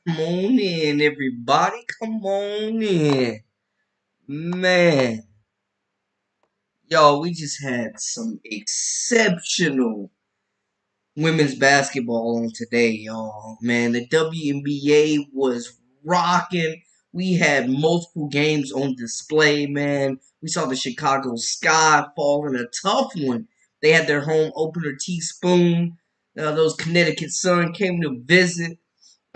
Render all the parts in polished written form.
Come on in, everybody. Come on in. Man, y'all, we just had some exceptional women's basketball on today, y'all. Man, the WNBA was rocking. We had multiple games on display, man. We saw the Chicago Sky fall in a tough one. They had their home opener, Teaspoon. Those Connecticut Sun came to visit.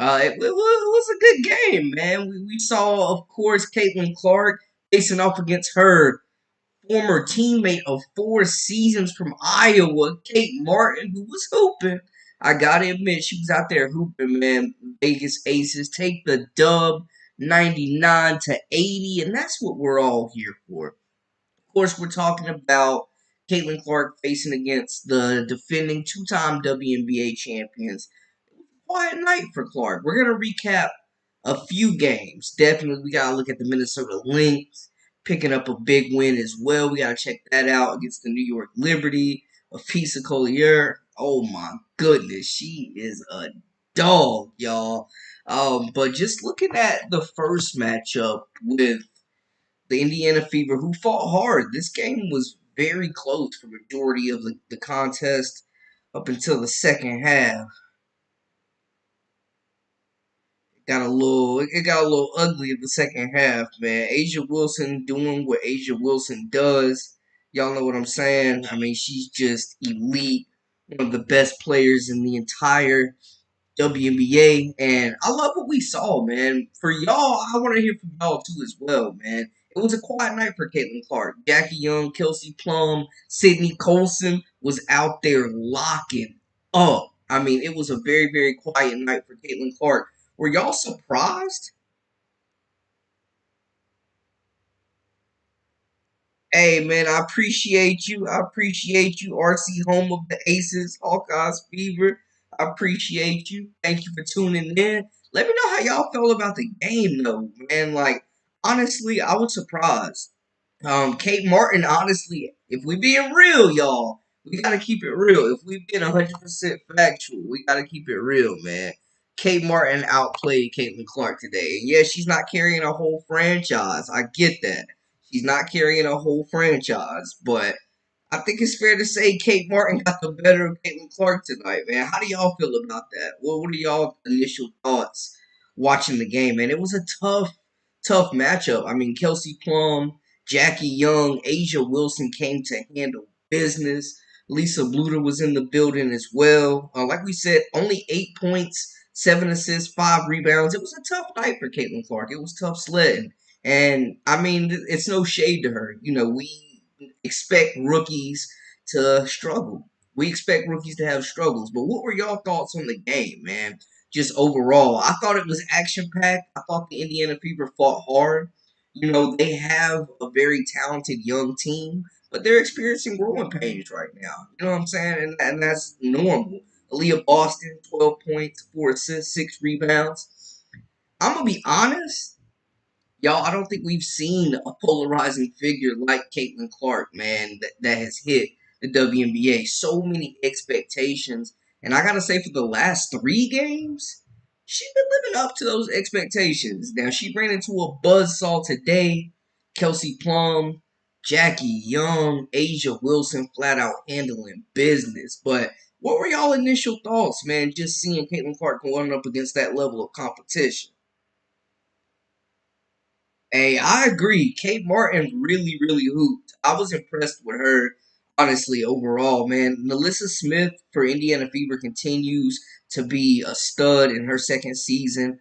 It was a good game, man. We saw, of course, Caitlin Clark facing off against her former teammate of 4 seasons from Iowa, Kate Martin, who was hooping. I gotta admit, she was out there hooping, man. Vegas Aces take the dub 99-80, and that's what we're all here for. Of course, we're talking about Caitlin Clark facing against the defending two-time WNBA champions. Quiet night for Clark. We're gonna recap a few games. Definitely, we gotta look at the Minnesota Lynx picking up a big win as well. We gotta check that out against the New York Liberty. A piece of Collier. Oh my goodness, she is a dog, y'all. But just looking at the first matchup with the Indiana Fever, who fought hard. This game was very close for the majority of the contest up until the second half. It got a little ugly in the second half, man. Asia Wilson doing what Asia Wilson does. Y'all know what I'm saying? I mean, she's just elite, one of the best players in the entire WNBA, and I love what we saw, man. For y'all, I want to hear from y'all too as well, man. It was a quiet night for Caitlin Clark. Jackie Young, Kelsey Plum, Sydney Colson was out there locking up. I mean, it was a very, very quiet night for Caitlin Clark. Were y'all surprised? Hey man, I appreciate you. I appreciate you, RC home of the Aces, Hawkeyes Fever. I appreciate you. Thank you for tuning in. Let me know how y'all felt about the game though, man. Like, honestly, I was surprised. Kate Martin, honestly, if we being real, y'all, we gotta keep it real. If we being 100% factual, we gotta keep it real, man. Kate Martin outplayed Caitlin Clark today. And yeah, she's not carrying a whole franchise. I get that. She's not carrying a whole franchise, but I think it's fair to say Kate Martin got the better of Caitlin Clark tonight, man. How do y'all feel about that? What are y'all initial thoughts watching the game, man? It was a tough matchup. I mean, Kelsey Plum, Jackie Young, Asia Wilson came to handle business. Lisa Bluter was in the building as well. Like we said, only 8 points, 7 assists, 5 rebounds. It was a tough night for Caitlin Clark. It was tough sledding. And I mean, it's no shade to her. You know, we expect rookies to struggle. We expect rookies to have struggles. But what were y'all thoughts on the game, man? Just overall, I thought it was action packed. I thought the Indiana Fever fought hard. You know, they have a very talented young team, but they're experiencing growing pains right now. You know what I'm saying? And that's normal. Aaliyah Boston, 12 points, 4 assists, 6 rebounds. I'm going to be honest. Y'all, I don't think we've seen a polarizing figure like Caitlin Clark, man, that has hit the WNBA. So many expectations. And I got to say, for the last 3 games, she's been living up to those expectations. Now, she ran into a buzzsaw today. Kelsey Plum, Jackie Young, Asia Wilson flat out handling business. But what were y'all initial thoughts, man, just seeing Caitlin Clark going up against that level of competition? Hey, I agree. Kate Martin really, really hooped. I was impressed with her, honestly, overall, man. Melissa Smith for Indiana Fever continues to be a stud in her second season.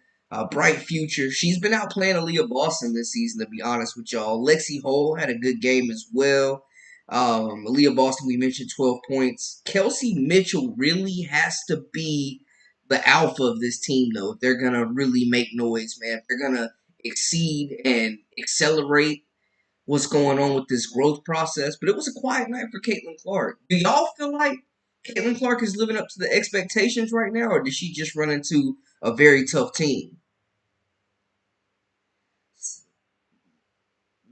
Bright future. She's been out playing Aaliyah Boston this season, to be honest with y'all. Lexi Hole had a good game as well. Aaliyah Boston, we mentioned 12 points. Kelsey Mitchell really has to be the alpha of this team, though. If they're going to really make noise, man. If they're going to exceed and accelerate what's going on with this growth process. But it was a quiet night for Caitlin Clark. Do y'all feel like Caitlin Clark is living up to the expectations right now, or did she just run into a very tough team?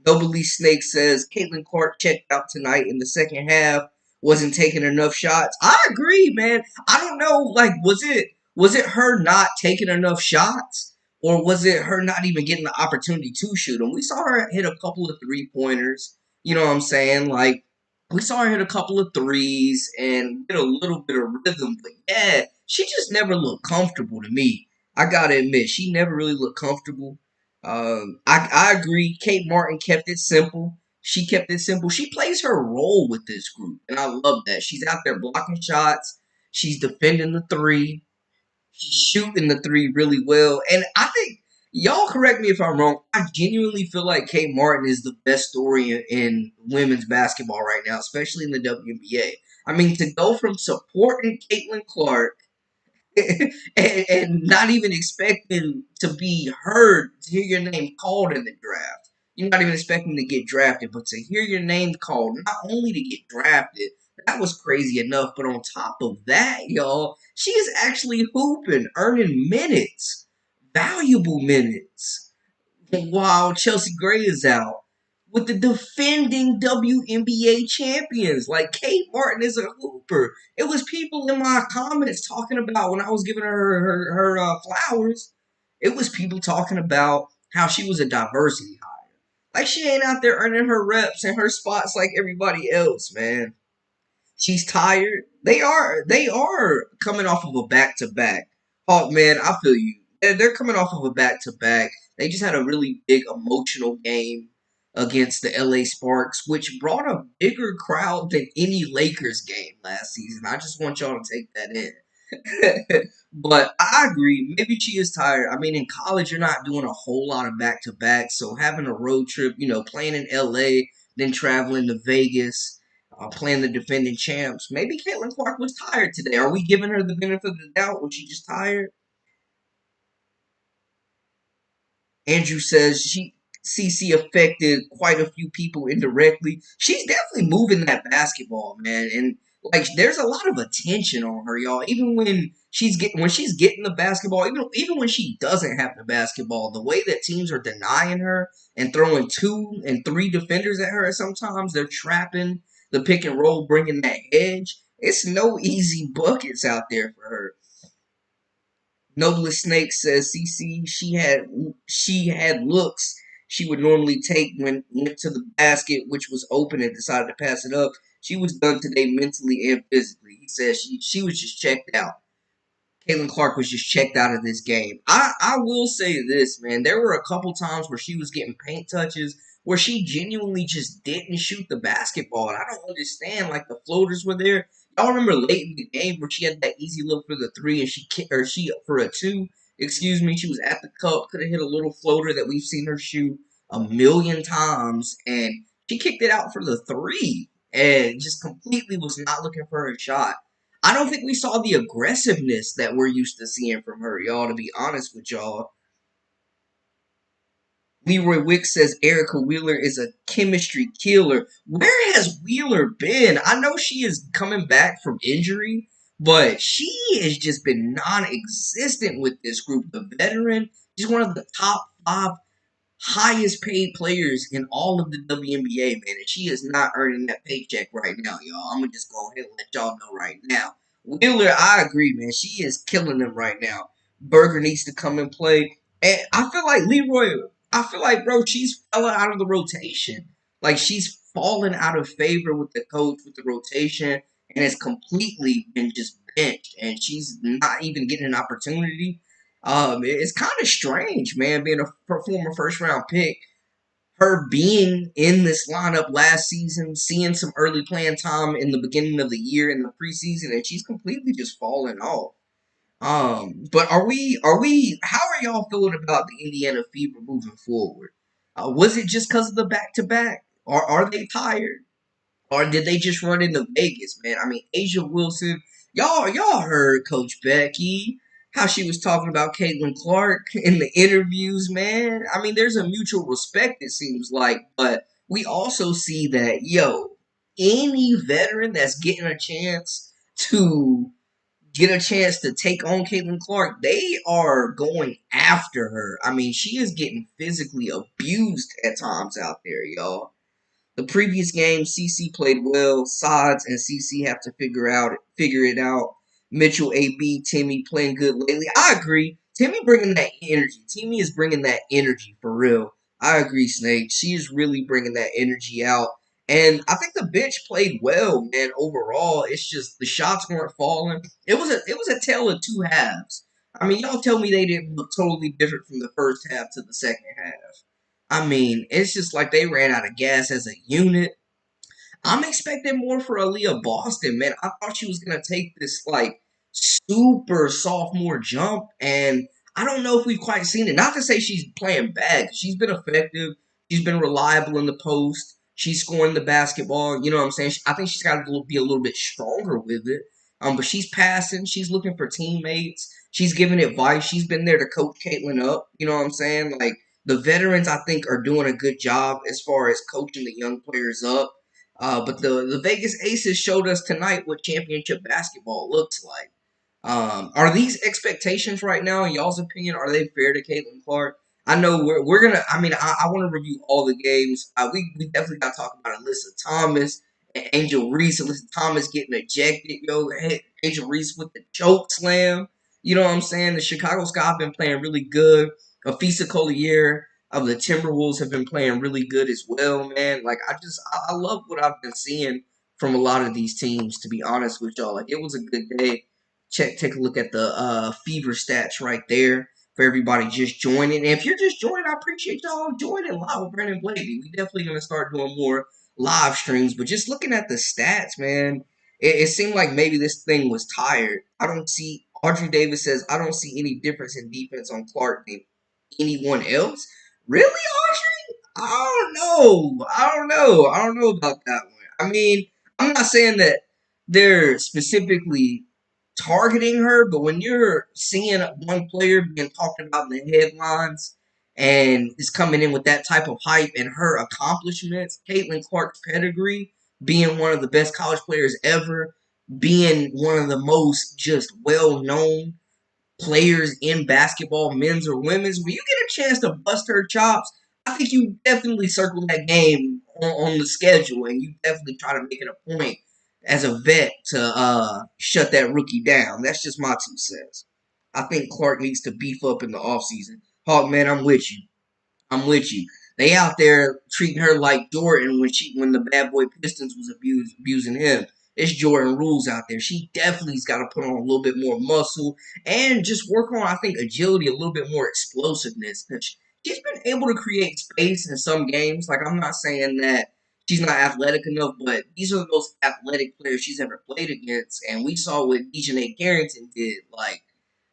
Nobly Snake says Caitlin Clark checked out tonight in the second half, wasn't taking enough shots. I agree, man. I don't know, like, was it her not taking enough shots? Or was it her not even getting the opportunity to shoot them? We saw her hit a couple of 3 pointers. You know what I'm saying? Like, we saw her hit a couple of threes and get a little bit of rhythm. But yeah, she just never looked comfortable to me. I gotta admit, she never really looked comfortable. I agree. Kate Martin kept it simple. She kept it simple. She plays her role with this group, and I love that. She's out there blocking shots. She's defending the three. She's shooting the three really well. And I think, y'all correct me if I'm wrong, I genuinely feel like Kate Martin is the best story in women's basketball right now, especially in the WNBA. I mean, to go from supporting Caitlin Clark and not even expecting to be heard, to hear your name called in the draft. You're not even expecting to get drafted, but to hear your name called, not only to get drafted, that was crazy enough. But on top of that, y'all, she is actually hooping, earning minutes, valuable minutes while Chelsea Gray is out with the defending WNBA champions. Like, Kate Martin is a hooper. It was people in my comments talking about when I was giving her flowers. It was people talking about how she was a diversity hire. Like, she ain't out there earning her reps and her spots like everybody else, man. She's tired. They are coming off of a back to back. Oh man, I feel you. They're coming off of a back to back. They just had a really big emotional game against the LA Sparks, which brought a bigger crowd than any Lakers game last season. I just want y'all to take that in. But I agree. Maybe she is tired. I mean, in college, you're not doing a whole lot of back to back. So having a road trip, playing in LA, then traveling to Vegas, playing the defending champs. Maybe Caitlin Clark was tired today. Are we giving her the benefit of the doubt? Was she just tired? Andrew says CC affected quite a few people indirectly. She's definitely moving that basketball, man, and like there's a lot of attention on her, y'all. Even when she's getting the basketball, even when she doesn't have the basketball, the way that teams are denying her and throwing 2 and 3 defenders at her, sometimes they're trapping the pick and roll, bringing that edge. It's no easy buckets out there for her. Noblest Snake says CC she had looks she would normally take when went to the basket, which was open and decided to pass it up. She was done today mentally and physically. He says she was just checked out. Caitlin Clark was just checked out of this game. I will say this, man. There were a couple times where she was getting paint touches where she genuinely just didn't shoot the basketball. And I don't understand. Like, the floaters were there. Y'all remember late in the game where she had that easy look for the three and she for a two. Excuse me, she was at the cup, could have hit a little floater that we've seen her shoot a million times, and she kicked it out for the three and just completely was not looking for her shot. I don't think we saw the aggressiveness that we're used to seeing from her, y'all, to be honest with y'all. Leroy Wicks says Erica Wheeler is a chemistry killer. Where has Wheeler been? I know she is coming back from injury, but she has just been non existent with this group. The veteran, she's one of the top 5 highest paid players in all of the WNBA, man, and she is not earning that paycheck right now, y'all. I'm gonna just go ahead and let y'all know right now. Wheeler, I agree, man. She is killing them right now. Berger needs to come and play. And I feel like bro, she's fallen out of the rotation. Like, she's fallen out of favor with the coach, with the rotation, and it's completely been just benched. And she's not even getting an opportunity. It's kind of strange, man, being a former first round pick. Her being in this lineup last season, seeing some early playing time in the beginning of the year in the preseason, and she's completely just fallen off. But how are y'all feeling about the Indiana Fever moving forward? Was it just because of the back to back? Or are they tired? Or did they just run into Vegas, man? I mean, Asia Wilson, y'all heard Coach Becky, how she was talking about Caitlin Clark in the interviews, man. I mean, there's a mutual respect, it seems like, but we also see that, any veteran that's get a chance to take on Caitlin Clark, they are going after her. I mean, she is getting physically abused at times out there, y'all. The previous game, CC played well. Sods and CC have to figure it out. Mitchell, AB, Timmy playing good lately. I agree. Timmy bringing that energy. Timmy is bringing that energy for real. I agree, Snake. She is really bringing that energy out. And I think the bench played well, man. Overall, it's just the shots weren't falling. It was a tale of two halves. I mean, y'all tell me they didn't look totally different from the first half to the second half. I mean, it's just like they ran out of gas as a unit. I'm expecting more for Aaliyah Boston, man. I thought she was gonna take this like super sophomore jump, and I don't know if we've quite seen it. Not to say she's playing bad. She's been effective. She's been reliable in the post. She's scoring the basketball. You know what I'm saying? I think she's got to be a little bit stronger with it. But she's passing. She's looking for teammates. She's giving advice. She's been there to coach Caitlin up. You know what I'm saying? Like the veterans, I think, are doing a good job as far as coaching the young players up. But the Vegas Aces showed us tonight what championship basketball looks like. Are these expectations right now, in y'all's opinion, are they fair to Caitlin Clark? I know we're gonna. I mean, I want to review all the games. We definitely got to talk about Alyssa Thomas and Angel Reese. Alyssa Thomas getting ejected, yo. Angel Reese with the choke slam. You know what I'm saying? The Chicago Sky have been playing really good. Afisa Collier of the Timberwolves have been playing really good as well, man. Like I love what I've been seeing from a lot of these teams. To be honest with y'all, like it was a good day. Take a look at the fever stats right there for everybody just joining. And if you're just joining, I appreciate y'all joining live with Brandon Blakey. We definitely gonna start doing more live streams. But just looking at the stats, man, it seemed like maybe this thing was tired. I don't see. Audrey Davis says I don't see any difference in defense on Clark than anyone else. Really, Audrey? I don't know. I don't know about that one. I mean, I'm not saying that they're specifically targeting her, but when you're seeing one player being talked about in the headlines and is coming in with that type of hype and her accomplishments, Caitlin Clark's pedigree, being one of the best college players ever, being one of the most just well known players in basketball, men's or women's, when you get a chance to bust her chops, I think you definitely circle that game on the schedule, and you definitely try to make it a point as a vet to shut that rookie down. That's just my 2 cents. I think Clark needs to beef up in the offseason. Hawk, man, I'm with you. I'm with you. They out there treating her like Jordan when the bad boy Pistons was abusing him. It's Jordan rules out there. She definitely's got to put on a little bit more muscle and just work on, I think, agility, a little bit more explosiveness. She's been able to create space in some games. Like I'm not saying that she's not athletic enough, but these are the most athletic players she's ever played against, and we saw what Dejanay Carrington did. Like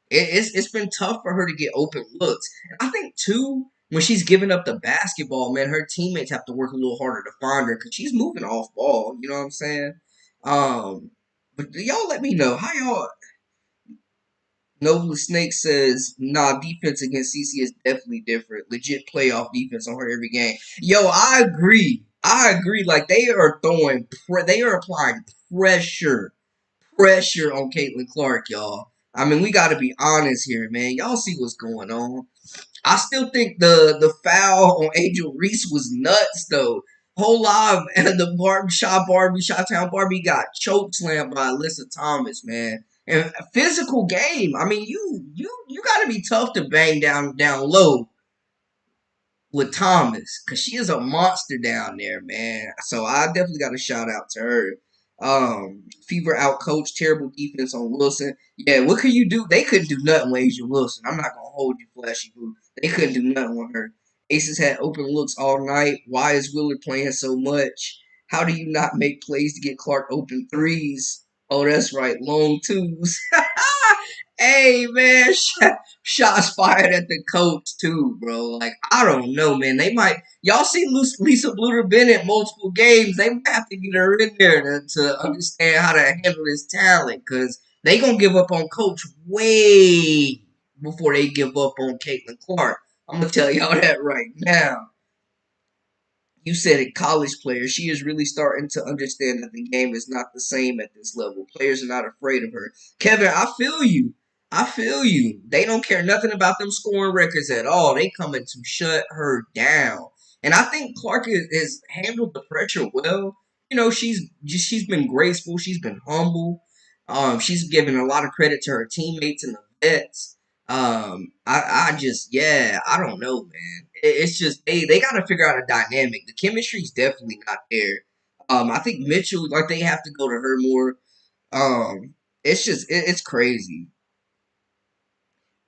it's been tough for her to get open looks. And I think too, when she's giving up the basketball, man, her teammates have to work a little harder to find her because she's moving off ball. You know what I'm saying? Um, but y'all let me know how y'all. Noble Snake says, nah, defense against CC is definitely different. Legit playoff defense on her every game. Yo, I agree. I agree. Like they are they are applying pressure on Caitlin Clark, y'all. I mean, we got to be honest here, man. Y'all see what's going on. I still think the foul on Angel Reese was nuts, though. Whole live and the Shot Town Barbie got choke slammed by Alyssa Thomas, man. And a physical game. I mean, you got to be tough to bang down low with Thomas because she is a monster down there, man. So I definitely got a shout out to her. Fever out coach, terrible defense on Wilson. Yeah, what could you do? They couldn't do nothing with Asia Wilson. I'm not gonna hold you, Flashy Boo. They couldn't do nothing with her. Aces had open looks all night. Why is Willard playing so much? How do you not make plays to get Clark open threes? Oh, that's right, long twos. Hey man, shots fired at the coach too, bro. Like I don't know, man. They might y'all see Lisa Bluter Bennett multiple games. They might have to get her in there to understand how to handle this talent because they gonna give up on Coach way before they give up on Caitlin Clark. I'm gonna tell y'all that right now. You said it, college players. She is really starting to understand that the game is not the same at this level. Players are not afraid of her. Kevin, I feel you. I feel you. They don't care nothing about them scoring records at all. They coming to shut her down. And I think Clark has handled the pressure well. You know, she's been graceful. She's been humble. She's given a lot of credit to her teammates and the vets. I just, yeah, I don't know, man. It's just they got to figure out a dynamic. The chemistry's definitely not there. I think Mitchell, like, they have to go to her more. It's just it's crazy.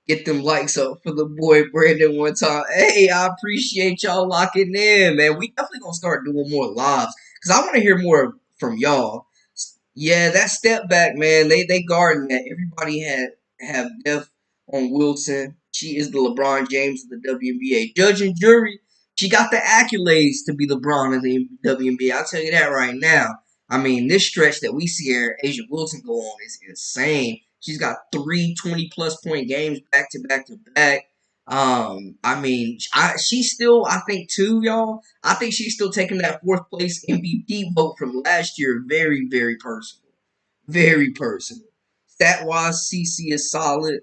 Get them likes up for the boy Brandon one time. Hey, I appreciate y'all locking in, man. We definitely gonna start doing more lives because I want to hear more from y'all. Yeah, that step back, man. They guarding that. Everybody had have depth on Wilson. She is the LeBron James of the WNBA. Judge and jury, she got the accolades to be LeBron of the WNBA. I'll tell you that right now. I mean, this stretch that we see her, Asia Wilson, go on is insane. She's got three 20-plus point games back to back to back. I mean, she's still, I think, too, y'all. I think she's still taking that fourth place MVP vote from last year. Very, very personal. Very personal. Stat wise, CC is solid.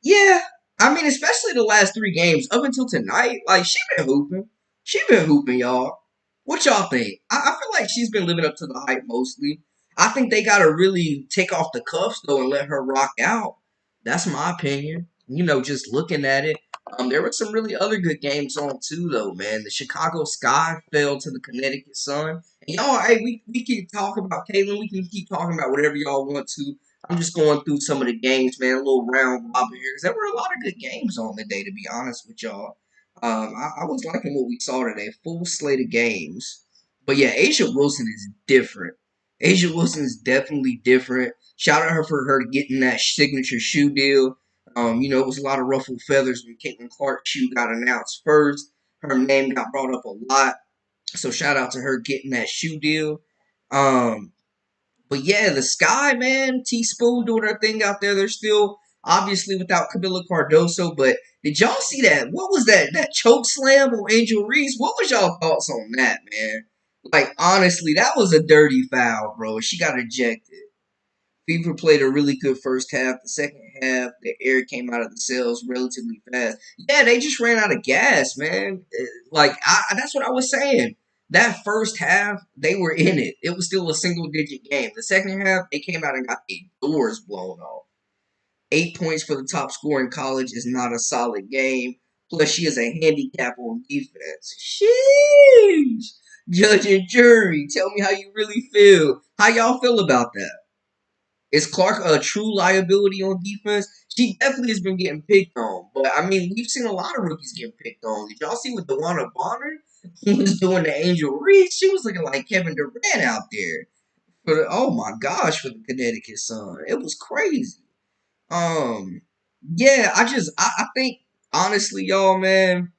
Yeah, I mean, especially the last three games up until tonight. Like, she been hooping. She been hooping, y'all. What y'all think? I feel like she's been living up to the hype mostly. I think they gotta really take off the cuffs though and let her rock out. That's my opinion. You know, just looking at it. There were some really other good games on too, though, man. The Chicago Sky fell to the Connecticut Sun. And y'all, hey, we keep talking about Caitlin. We can keep talking about whatever y'all want to. I'm just going through some of the games, man, a little round robin here because there were a lot of good games on the day, to be honest with y'all. I was liking what we saw today, full slate of games. But yeah, Asia Wilson is different. Asia Wilson is definitely different. Shout out her for her getting that signature shoe deal. It was a lot of ruffled feathers when Caitlin Clark's shoe got announced first. Her name got brought up a lot. So shout out to her getting that shoe deal. Um, but yeah, the Sky, man, Teaspoon doing her thing out there. They're still obviously without Camila Cardoso, but did y'all see that? What was that choke slam on Angel Reese? What was y'all thoughts on that, man? Like, honestly, that was a dirty foul, bro. She got ejected. Fever played a really good first half. The second half, the air came out of the cells relatively fast. Yeah, they just ran out of gas, man. Like, that's what I was saying. That first half, they were in it. It was still a single digit game. The second half, they came out and got their doors blown off. 8 points for the top scorer in college is not a solid game. Plus, she is a handicap on defense. Sheesh. Judge and jury, tell me how you really feel. How y'all feel about that? Is Clark a true liability on defense? She definitely has been getting picked on. But, I mean, we've seen a lot of rookies getting picked on. Did y'all see what DeWanna Bonner was doing to Angel Reese? She was looking like Kevin Durant out there. Oh, my gosh, for the Connecticut Sun. It was crazy. Um, yeah, I think, honestly, y'all, man,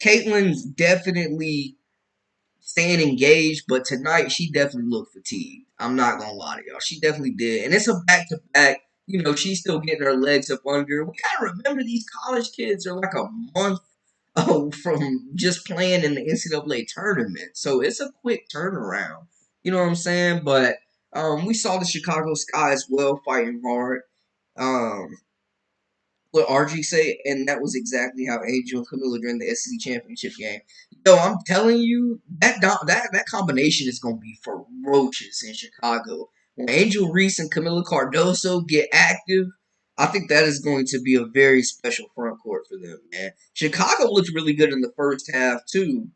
Caitlin's definitely staying engaged, but tonight she definitely looked fatigued. I'm not gonna lie to y'all. She definitely did. And it's a back to back. She's still getting her legs up under her. We gotta remember these college kids are like a month from just playing in the NCAA tournament. So it's a quick turnaround. You know what I'm saying? But we saw the Chicago Sky as well fighting hard. Um, what RG say, and that was exactly how Angel and Camilla during the SEC championship game. Yo, I'm telling you, that combination is gonna be ferocious in Chicago. When Angel Reese and Camilla Cardoso get active, I think that is going to be a very special front court for them, man. Chicago looked really good in the first half too.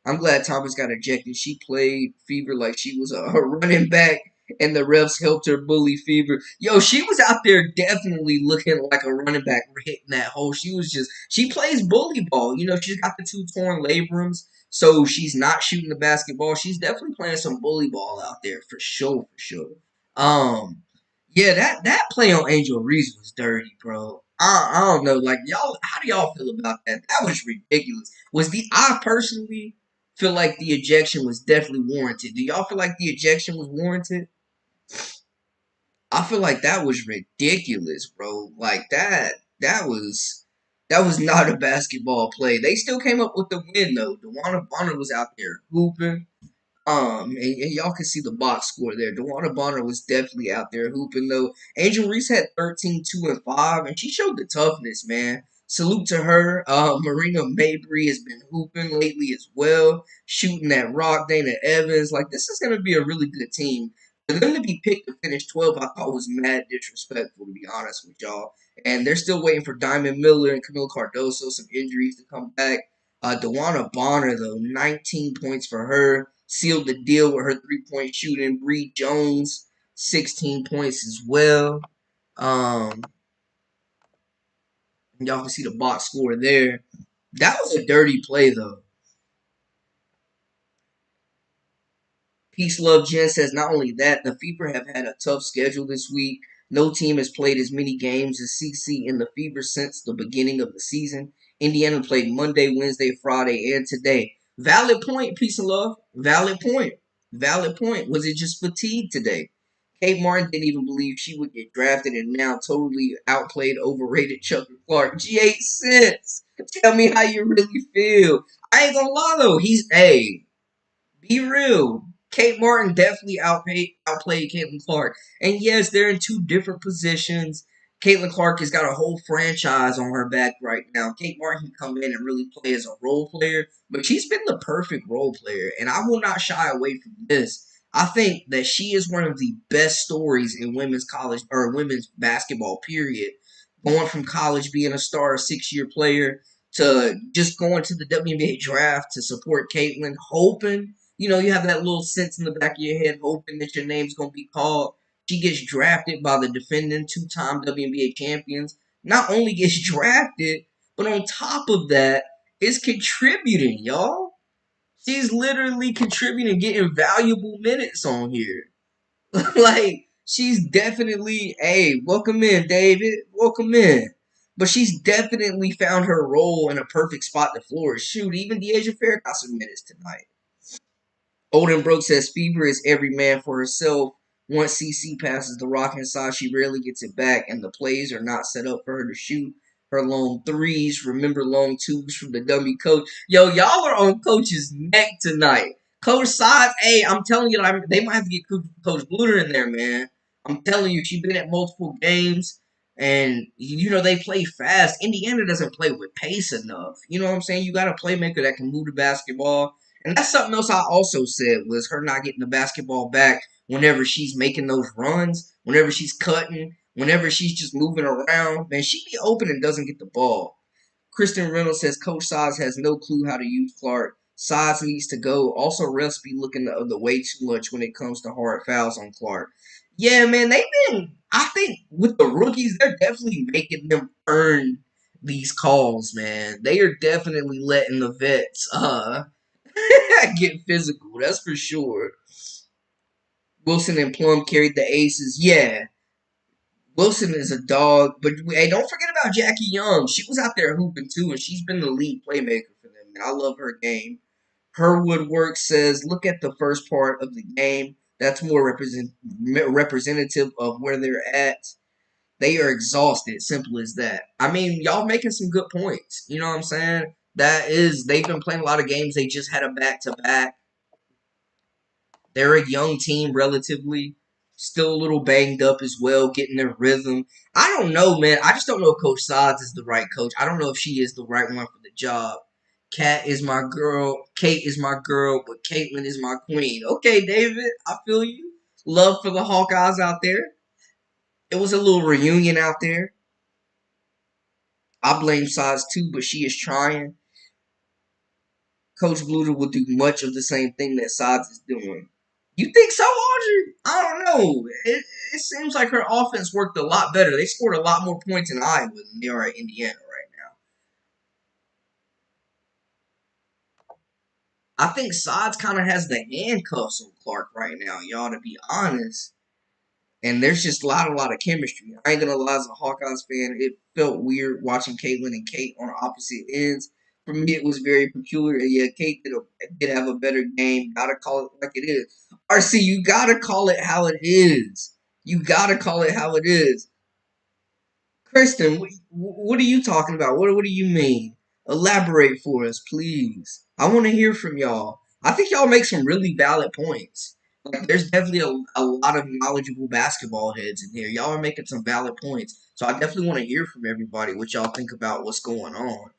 I'm glad Thomas got ejected. She played Fever like she was a running back and the refs helped her bully Fever. Yo, she was out there definitely looking like a running back hitting that hole. She plays bully ball. She's got the two torn labrums, so she's not shooting the basketball. She's definitely playing some bully ball out there for sure, for sure. Um, yeah, that play on Angel Reese was dirty, bro. I don't know, like y'all. How do y'all feel about that? That was ridiculous. I personally feel like the ejection was definitely warranted. Do y'all feel like the ejection was warranted? I feel like that was ridiculous, bro. Like that was not a basketball play. They still came up with the win though. DeWanna Bonner was out there hooping. And y'all can see the box score there. DeWanna Bonner was definitely out there hooping though. Angel Reese had 13, 2, and 5, and she showed the toughness, man. Salute to her. Marina Mabry has been hooping lately as well, shooting that rock. Dana Evans, like this is gonna be a really good team. For them to be picked to finish 12, I thought was mad disrespectful, to be honest with y'all. And they're still waiting for Diamond Miller and Camille Cardoso, some injuries to come back. Dewana Bonner, though, 19 points for her. Sealed the deal with her three-point shooting. Bree Jones, 16 points as well. Um, y'all can see the box score there. That was a dirty play, though. Peace Love Jen says not only that, the Fever have had a tough schedule this week. No team has played as many games as CC and the Fever since the beginning of the season. Indiana played Monday, Wednesday, Friday, and today. Valid point, Peace and Love. Valid point. Valid point. Was it just fatigue today? Kate Martin didn't even believe she would get drafted and now totally outplayed, overrated Chuck Clark. G8 cents. Tell me how you really feel. I ain't gonna lie though. He's A. Be real. Kate Martin definitely outplayed Caitlin Clark. And yes, they're in two different positions. Caitlin Clark has got a whole franchise on her back right now. Kate Martin can come in and really play as a role player, but she's been the perfect role player, and I will not shy away from this. I think that she is one of the best stories in women's college or women's basketball, period. Going from college being a star, 6-year player, to just going to the WNBA draft to support Caitlin, hoping you have that little sense in the back of your head, hoping that your name's going to be called. She gets drafted by the defending two-time WNBA champions. Not only gets drafted, but on top of that, is contributing, y'all. She's literally contributing, getting valuable minutes on here. Like, she's definitely, hey, welcome in, David. Welcome in. But she's definitely found her role in a perfect spot to flourish. Shoot, even Deasia Fair got some minutes tonight. Olden Broke says Fever is every man for herself. Once CC passes the rock inside, she rarely gets it back, and the plays are not set up for her to shoot her long threes. Remember long twos from the dummy coach. Yo, y'all are on Coach's neck tonight. Coach Sides, hey, I'm telling you, they might have to get Coach Bluter in there, man. I'm telling you, she's been at multiple games, and they play fast. Indiana doesn't play with pace enough. You know what I'm saying? You got a playmaker that can move the basketball. And that's something else I also said was her not getting the basketball back whenever she's making those runs, whenever she's cutting, whenever she's just moving around. Man, she be open and doesn't get the ball. Kristen Reynolds says Coach Sides has no clue how to use Clark. Sides needs to go. Also, refs be looking the other way too much when it comes to hard fouls on Clark. Yeah, man, I think with the rookies, they're definitely making them earn these calls, man. They are definitely letting the vets, get physical, that's for sure. Wilson and Plum carried the aces. Yeah, Wilson is a dog, but hey, don't forget about Jackie Young. She was out there hooping too, and she's been the lead playmaker for them. And I love her game. Herwood Work says, look at the first part of the game. That's more representative of where they're at. They are exhausted. Simple as that. I mean, y'all making some good points. You know what I'm saying? They've been playing a lot of games. They just had a back-to-back. They're a young team, relatively. Still a little banged up as well, getting their rhythm. I don't know, man. I just don't know if Coach Sides is the right coach. I don't know if she is the right one for the job. Kat is my girl. Kate is my girl, but Caitlin is my queen. Okay, David, I feel you. Love for the Hawkeyes out there. It was a little reunion out there. I blame Sides too, but she is trying. Coach Bluter will do much of the same thing that Sides is doing. You think so, Audrey? I don't know. It seems like her offense worked a lot better. They scored a lot more points in Iowa than they are at Indiana right now. I think Sides kind of has the handcuffs on Clark right now, y'all, to be honest. And there's just a lot of chemistry. I ain't gonna lie, as a Hawkeyes fan, it felt weird watching Caitlin and Kate on opposite ends. For me, it was very peculiar. And yeah, Kate did have a better game. Gotta call it like it is. RC, you gotta call it how it is. You gotta call it how it is. Kristen, what are you talking about? What do you mean? Elaborate for us, please. I want to hear from y'all. I think y'all make some really valid points. Like, there's definitely a lot of knowledgeable basketball heads in here. Y'all are making some valid points. So I definitely want to hear from everybody what y'all think about what's going on.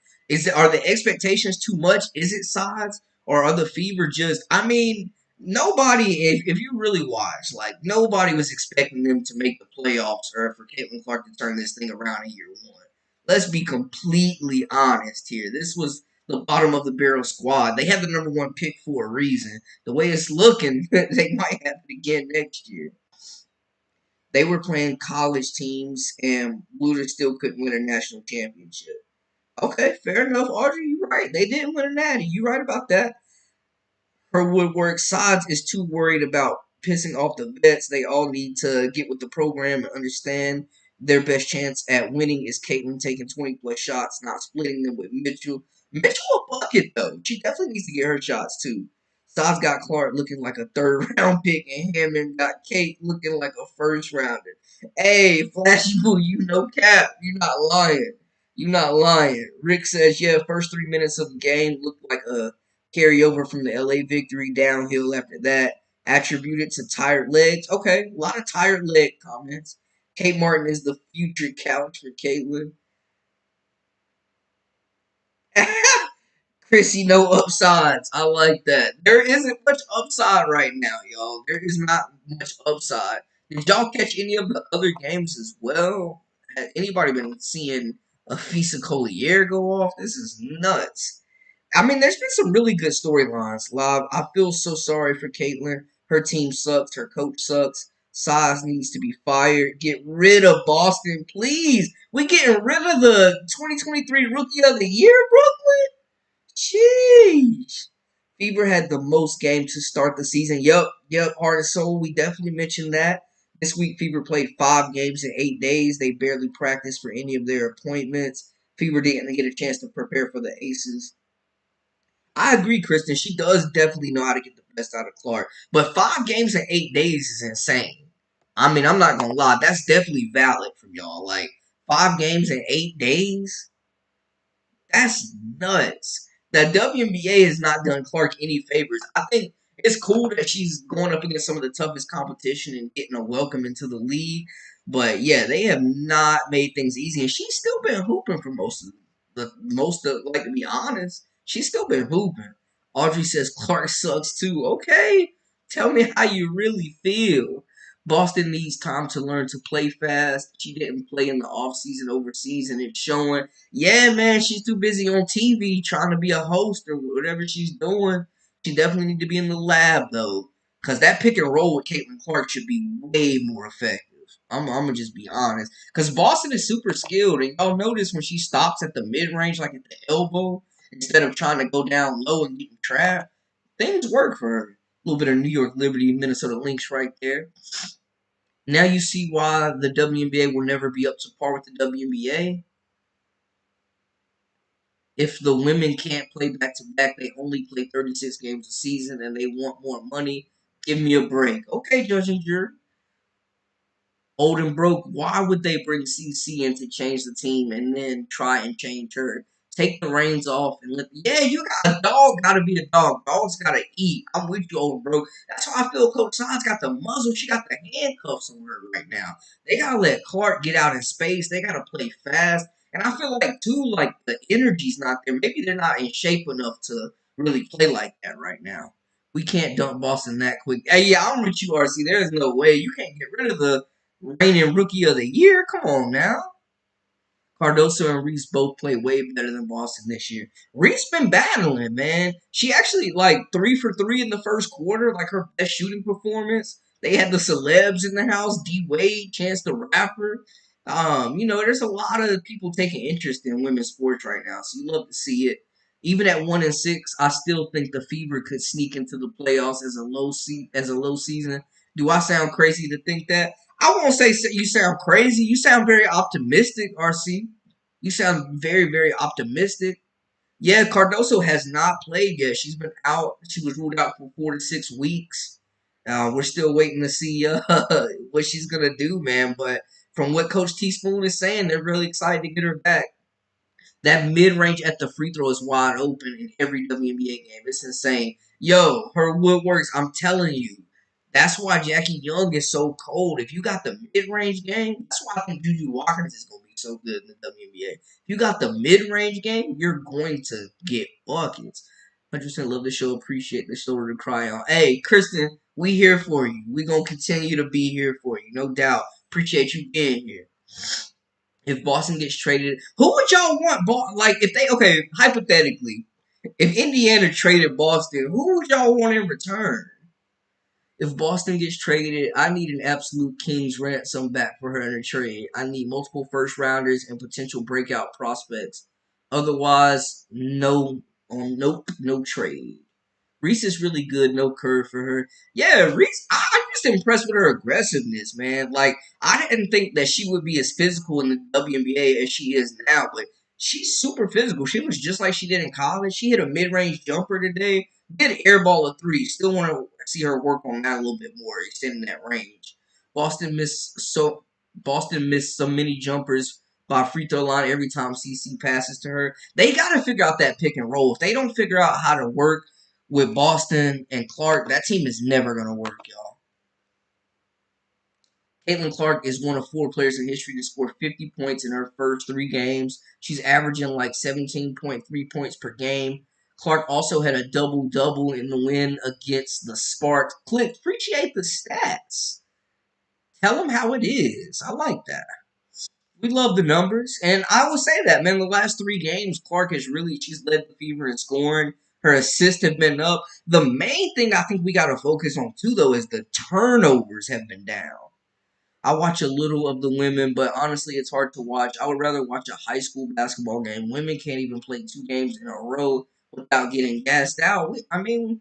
Are the expectations too much? Is it sides? Or are the Fever just, I mean, Nobody, if you really watch, like nobody was expecting them to make the playoffs or for Caitlin Clark to turn this thing around in year one. Let's be completely honest here. This was the bottom of the barrel squad. They had the number one pick for a reason. The way it's looking, they might have it again next year. They were playing college teams, and Luda still couldn't win a national championship. Okay, fair enough, Audrey. You're right. They didn't win a natty. You're right about that. Her woodwork sides is too worried about pissing off the vets. They all need to get with the program and understand their best chance at winning is Caitlin taking 20 plus shots, not splitting them with Mitchell. Mitchell a bucket though. She definitely needs to get her shots too. Sides got Clark looking like a third round pick, and Hammond got Kate looking like a first rounder. Hey, Flashy Boo, you no cap. You're not lying. You're not lying. Rick says, yeah, first 3 minutes of the game looked like a carryover from the LA victory downhill after that. Attributed to tired legs. Okay, a lot of tired leg comments. Kate Martin is the future couch for Caitlin. Chrissy, no upsides. I like that. There isn't much upside right now, y'all. There is not much upside. Did y'all catch any of the other games as well? Has anybody been seeing a Physicality go off? This is nuts. I mean, there's been some really good storylines. Live. I feel so sorry for Caitlyn. Her team sucks. Her coach sucks. Size needs to be fired. Get rid of Boston, please. We getting rid of the 2023 Rookie of the Year, Brooklyn? Jeez. Fever had the most games to start the season. Yep, heart and soul. We definitely mentioned that. This week, Fever played 5 games in 8 days. They barely practiced for any of their appointments. Fever didn't get a chance to prepare for the Aces. I agree, Kristen. She does definitely know how to get the best out of Clark. But 5 games in 8 days is insane. I mean, I'm not gonna lie, that's definitely valid from y'all. Like 5 games in 8 days? That's nuts. The WNBA has not done Clark any favors. I think it's cool that she's going up against some of the toughest competition and getting a welcome into the league. But yeah, they have not made things easy, and she's still been hooping for most of like to be honest, she's still been hooping. Audrey says Clark sucks too. Okay, tell me how you really feel. Boston needs time to learn to play fast. She didn't play in the offseason, overseas, and it's showing. Yeah, man, she's too busy on TV trying to be a host or whatever she's doing. She definitely need to be in the lab though, because that pick and roll with Caitlin Clark should be way more effective. I'm gonna just be honest, because Boston is super skilled, and y'all notice when she stops at the mid range, like at the elbow, instead of trying to go down low and get trapped, things work for her. A little bit of New York Liberty, Minnesota Lynx right there. Now you see why the WNBA will never be up to par with the WNBA. If the women can't play back to back, they only play 36 games a season and they want more money. Give me a break. Okay, Judge and Jury. Old and broke, why would they bring CC in to change the team and then try and change her? Take the reins off and yeah, you got a dog, gotta be a dog. Dogs gotta eat. I'm with you, old and broke. That's how I feel Coach Sides got the muzzle. She got the handcuffs on her right now. They gotta let Clark get out in space. They gotta play fast. And I feel like, too, like the energy's not there. Maybe they're not in shape enough to really play like that right now. We can't dump Boston that quick. Hey, yeah, I'm with you, RC. There's no way. You can't get rid of the reigning rookie of the year. Come on now. Cardoso and Reese both play way better than Boston this year. Reese been battling, man. She actually like 3 for 3 in the first quarter, like her best shooting performance. They had the celebs in the house, D Wade, Chance the Rapper. There's a lot of people taking interest in women's sports right now, so you love to see it. Even at 1-6, I still think the Fever could sneak into the playoffs as a low season. Do I sound crazy to think that? I won't say you sound crazy. You sound very optimistic, RC. You sound very, very optimistic. Yeah, Cardoso has not played yet. She's been out. She was ruled out for 4 to 6 weeks. We're still waiting to see what she's gonna do, man. But from what Coach Teaspoon is saying, they're really excited to get her back. That mid range at the free throw is wide open in every WNBA game. It's insane. Yo, her woodworks, I'm telling you. That's why Jackie Young is so cold. If you got the mid range game, that's why I think Juju Watkins is going to be so good in the WNBA. If you got the mid range game, you're going to get buckets. 100% love the show. Appreciate the shoulder to cry on. Hey, Kristen, we here for you. We gonna continue to be here for you, no doubt. Appreciate you being here. If Boston gets traded, who would y'all want? Like, if they hypothetically, if Indiana traded Boston, who would y'all want in return? If Boston gets traded, I need an absolute king's ransom back for her in a trade. I need multiple first rounders and potential breakout prospects. Otherwise, no, nope, no trade. Reese is really good, no curve for her. Yeah, Reese, I'm just impressed with her aggressiveness, man. Like, I didn't think that she would be as physical in the WNBA as she is now, but she's super physical. She was just like she did in college. She hit a mid-range jumper today, did airball a three. Still want to see her work on that a little bit more, extending that range. Boston missed so Boston missed so many jumpers by free throw line every time CC passes to her. They got to figure out that pick and roll. If they don't figure out how to work with Boston and Clark, that team is never going to work, y'all. Caitlin Clark is one of 4 players in history to score 50 points in her first 3 games. She's averaging like 17.3 points per game. Clark also had a double-double in the win against the Sparks. Click, appreciate the stats. Tell them how it is. I like that. We love the numbers, and I will say that, man. The last 3 games, Clark she's led the Fever in scoring. Her assists have been up. The main thing I think we got to focus on too, though, is the turnovers have been down. I watch a little of the women, but honestly, it's hard to watch. I would rather watch a high school basketball game. Women can't even play 2 games in a row without getting gassed out. I mean,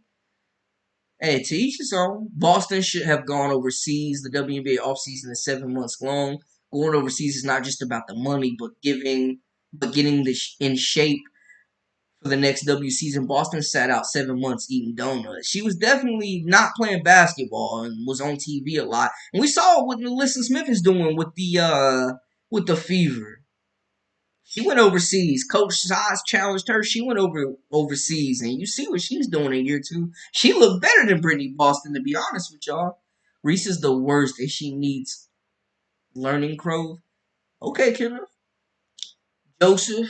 hey, to each his own. Boston should have gone overseas. The WNBA offseason is 7 months long. Going overseas is not just about the money, but getting in shape for the next W season. Boston sat out 7 months eating donuts. She was definitely not playing basketball and was on TV a lot. And we saw what Melissa Smith is doing with the Fever. She went overseas. Coach Size challenged her. She went overseas, and you see what she's doing in year 2. She looked better than Brittany Boston, to be honest with y'all. Reese is the worst, and she needs learning growth. Okay, Kenneth. Joseph,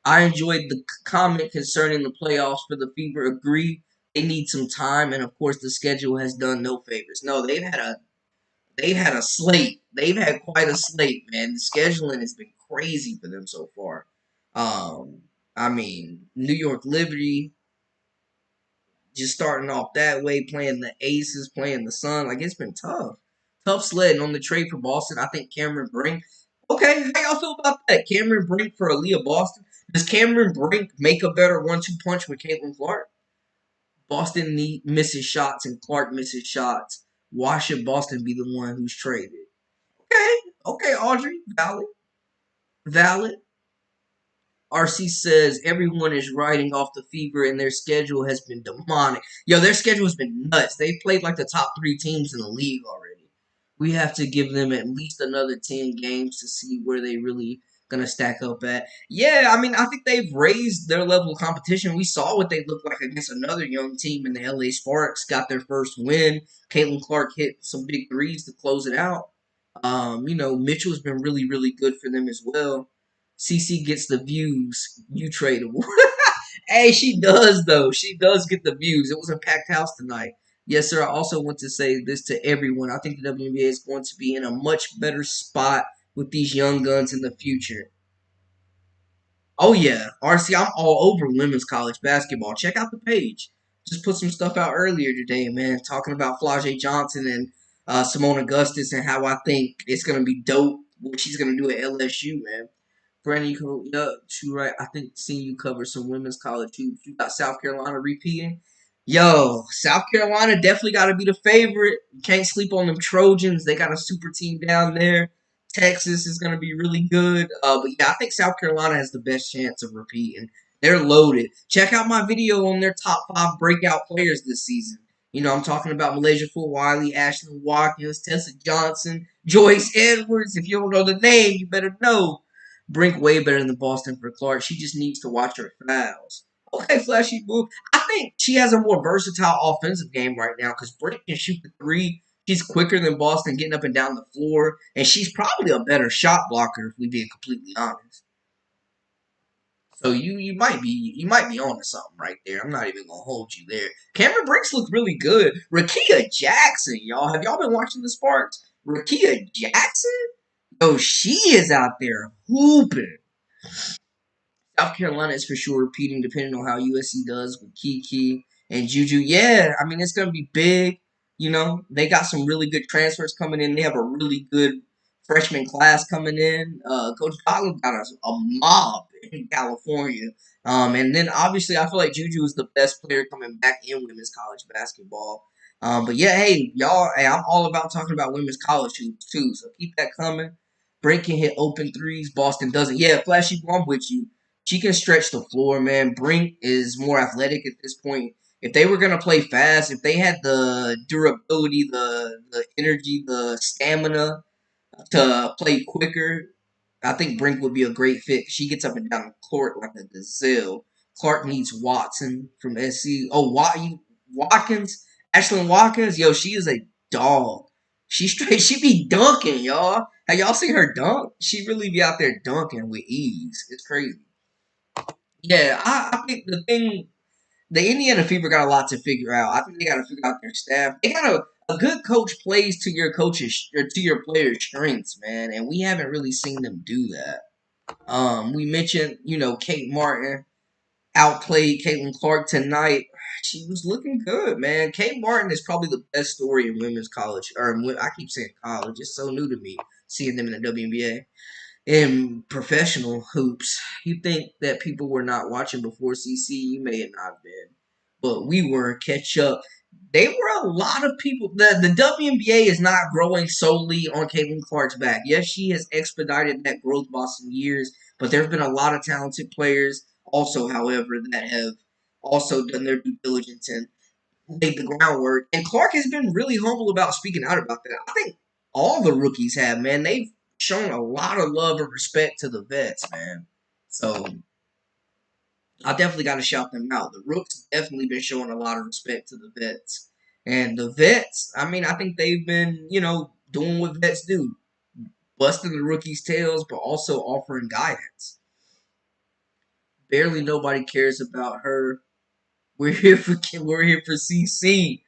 I enjoyed the comment concerning the playoffs for the Fever. Agree, they need some time, and of course, the schedule has done no favors. No, they've had a slate. They've had quite a slate, man. The scheduling has been crazy for them so far. I mean, New York Liberty just starting off that way, playing the Aces, playing the Sun. Like, it's been tough. Tough sledding on the trade for Boston. I think Cameron Brink. Okay, how y'all feel about that? Cameron Brink for Aaliyah Boston. Does Cameron Brink make a better 1-2 punch with Caitlin Clark? Boston misses shots and Clark misses shots. Why should Boston be the one who's traded? Okay, okay, Audrey, valid, valid. RC says everyone is riding off the Fever and their schedule has been demonic. Yo, their schedule has been nuts. They've played like the top 3 teams in the league already. We have to give them at least another 10 games to see where they really gonna stack up at. Yeah, I mean, I think they've raised their level of competition. We saw what they looked like against another young team in the LA Sparks. Got their first win. Caitlin Clark hit some big threes to close it out. Mitchell's been really, really good for them as well. CC gets the views. You tradable. Hey, she does though. She does get the views. It was a packed house tonight. Yes, sir. I also want to say this to everyone. I think the WNBA is going to be in a much better spot with these young guns in the future. Oh yeah, RC, I'm all over women's college basketball. Check out the page. Just put some stuff out earlier today, man, talking about Flau'jae Johnson and Simone Augustus and how I think it's gonna be dope what she's gonna do at LSU, man. Brandon, you right. I think seeing you cover some women's college hoops. You got South Carolina repeating. Yo, South Carolina definitely got to be the favorite. You can't sleep on them Trojans. They got a super team down there. Texas is going to be really good. But yeah, I think South Carolina has the best chance of repeating. They're loaded. Check out my video on their top 5 breakout players this season. I'm talking about Malaysia Wiley, Ashlyn Watkins, Tessa Johnson, Joyce Edwards. If you don't know the name, you better know. Brink way better than Boston for Clark. She just needs to watch her fouls. Okay, Flashy Boo. I think she has a more versatile offensive game right now because Brink can shoot the 3. She's quicker than Boston getting up and down the floor, and she's probably a better shot blocker if we're being completely honest. So you might be on to something right there. I'm not even gonna hold you there. Cameron Brooks looked really good. Rakia Jackson, y'all. Have y'all been watching the Sparks? Rakia Jackson? Yo, she is out there hooping. South Carolina is for sure repeating, depending on how USC does with Kiki and Juju. Yeah, I mean it's gonna be big. They got some really good transfers coming in. They have a really good freshman class coming in. Coach Boggle got a mob in California. And then obviously I feel like Juju is the best player coming back in women's college basketball. But yeah, hey y'all, hey, I'm all about talking about women's college hoops too. So keep that coming. Brink can hit open threes. Boston doesn't. Yeah, Flashy, I'm with you. She can stretch the floor, man. Brink is more athletic at this point. If they were gonna play fast, if they had the durability, the energy, the stamina to play quicker, I think Brink would be a great fit. She gets up and down the court like a gazelle. Clark needs Watson from SC. Oh, Watkins, Ashlyn Watkins. Yo, she is a dog. She straight. She be dunking, y'all. Have y'all seen her dunk? She really be out there dunking with ease. It's crazy. Yeah, I think the Indiana Fever got a lot to figure out. I think they got to figure out their staff. They got a good coach plays to your coaches or to your players' strengths, man, and we haven't really seen them do that. We mentioned, Kate Martin outplayed Caitlin Clark tonight. She was looking good, man. Kate Martin is probably the best story in women's college, or I keep saying college. It's so new to me seeing them in the WNBA. In professional hoops, you think that people were not watching before CC, you may have not been, but we were. Catch up. They were a lot of people. The WNBA is not growing solely on Caitlin Clark's back. Yes, she has expedited that growth by some years, but there have been a lot of talented players also, however, that have also done their due diligence and laid the groundwork. And Clark has been really humble about speaking out about that. I think all the rookies have, man. They've shown a lot of love and respect to the vets, man. So I definitely got to shout them out. The rooks definitely been showing a lot of respect to the vets. And the vets, I mean, I think they've been, doing what vets do. Busting the rookies' tails, but also offering guidance. Barely nobody cares about her. We're here for CC.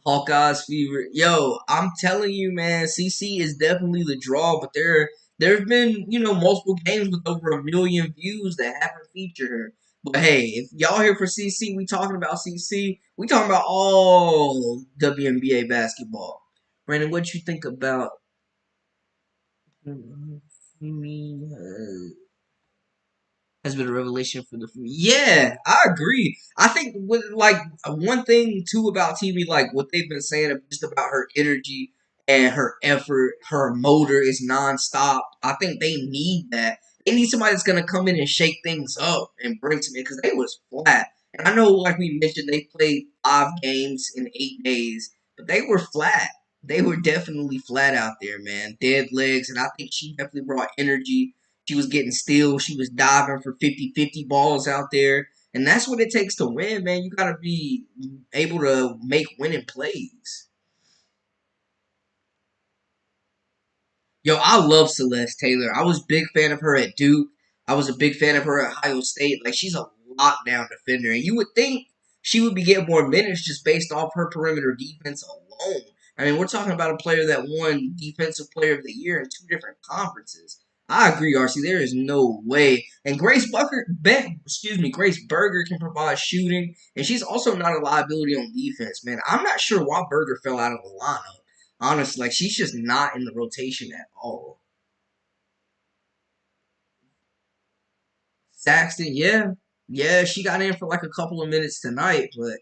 Hawkeyes fever. Yo, I'm telling you, man, CC is definitely the draw, but there have been, multiple games with over 1 million views that haven't featured her. But hey, if y'all here for CC, we talking about CC, we talking about all WNBA basketball. Brandon, what you think about has been a revelation for the yeah, I agree. I think with like one thing too about TV, like what they've been saying just about her energy and her effort, her motor is nonstop. I think they need that. They need somebody that's gonna come in and shake things up and bring some in because they was flat. And I know, like we mentioned, they played 5 games in 8 days, but they were flat. They were definitely flat out there, man. Dead legs, and I think she definitely brought energy. She was getting steals. She was diving for 50-50 balls out there. And that's what it takes to win, man. You got to be able to make winning plays. Yo, I love Celeste Taylor. I was a big fan of her at Duke. I was a big fan of her at Ohio State. Like, she's a lockdown defender. And you would think she would be getting more minutes just based off her perimeter defense alone. I mean, we're talking about a player that won Defensive Player of the Year in 2 different conferences. I agree, RC. There is no way. And Grace Berger can provide shooting, and she's also not a liability on defense, man. I'm not sure why Berger fell out of the lineup. Honestly, like she's just not in the rotation at all. Saxton, yeah, yeah, she got in for like a couple of minutes tonight, but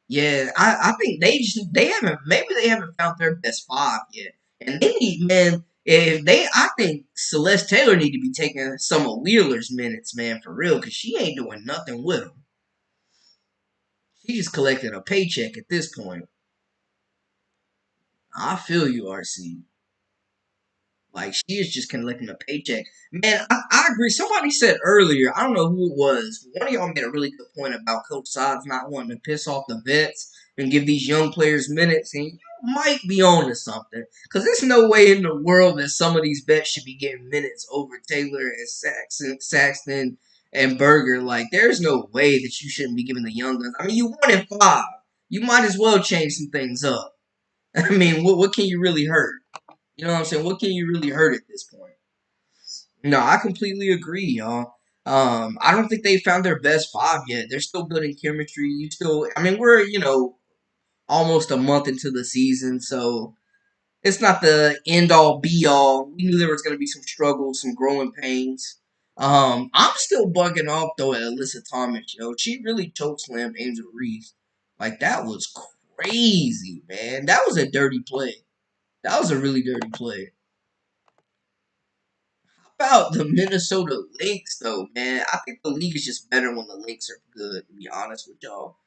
yeah, I think they haven't maybe they haven't found their best 5 yet, and they need man. If they, I think Celeste Taylor need to be taking some of Wheeler's minutes, man, for real, because she ain't doing nothing with them. She just collecting a paycheck at this point. I feel you, RC. Like, she is just collecting a paycheck. Man, I agree. Somebody said earlier, I don't know who it was, one of y'all made a really good point about Coach Sides not wanting to piss off the vets and give these young players minutes, and you might be on to something. Because there's no way in the world that some of these vets should be getting minutes over Taylor and Saxton and Berger. Like, there's no way that you shouldn't be giving the young guns. I mean, you won in 5. You might as well change some things up. I mean, what can you really hurt? You know what I'm saying? What can you really hurt at this point? No, I completely agree, y'all. I don't think they found their best 5 yet. They're still building chemistry. I mean, we're, almost a month into the season, so it's not the end all be all. We knew there was going to be some struggles, some growing pains. I'm still bugging off though at Alyssa Thomas. She really chokeslammed Angel Reese. Like, that was crazy, man. That was a dirty play. That was a really dirty play. About the Minnesota Lynx, though, man. I think the league is just better when the Lynx are good, to be honest with y'all.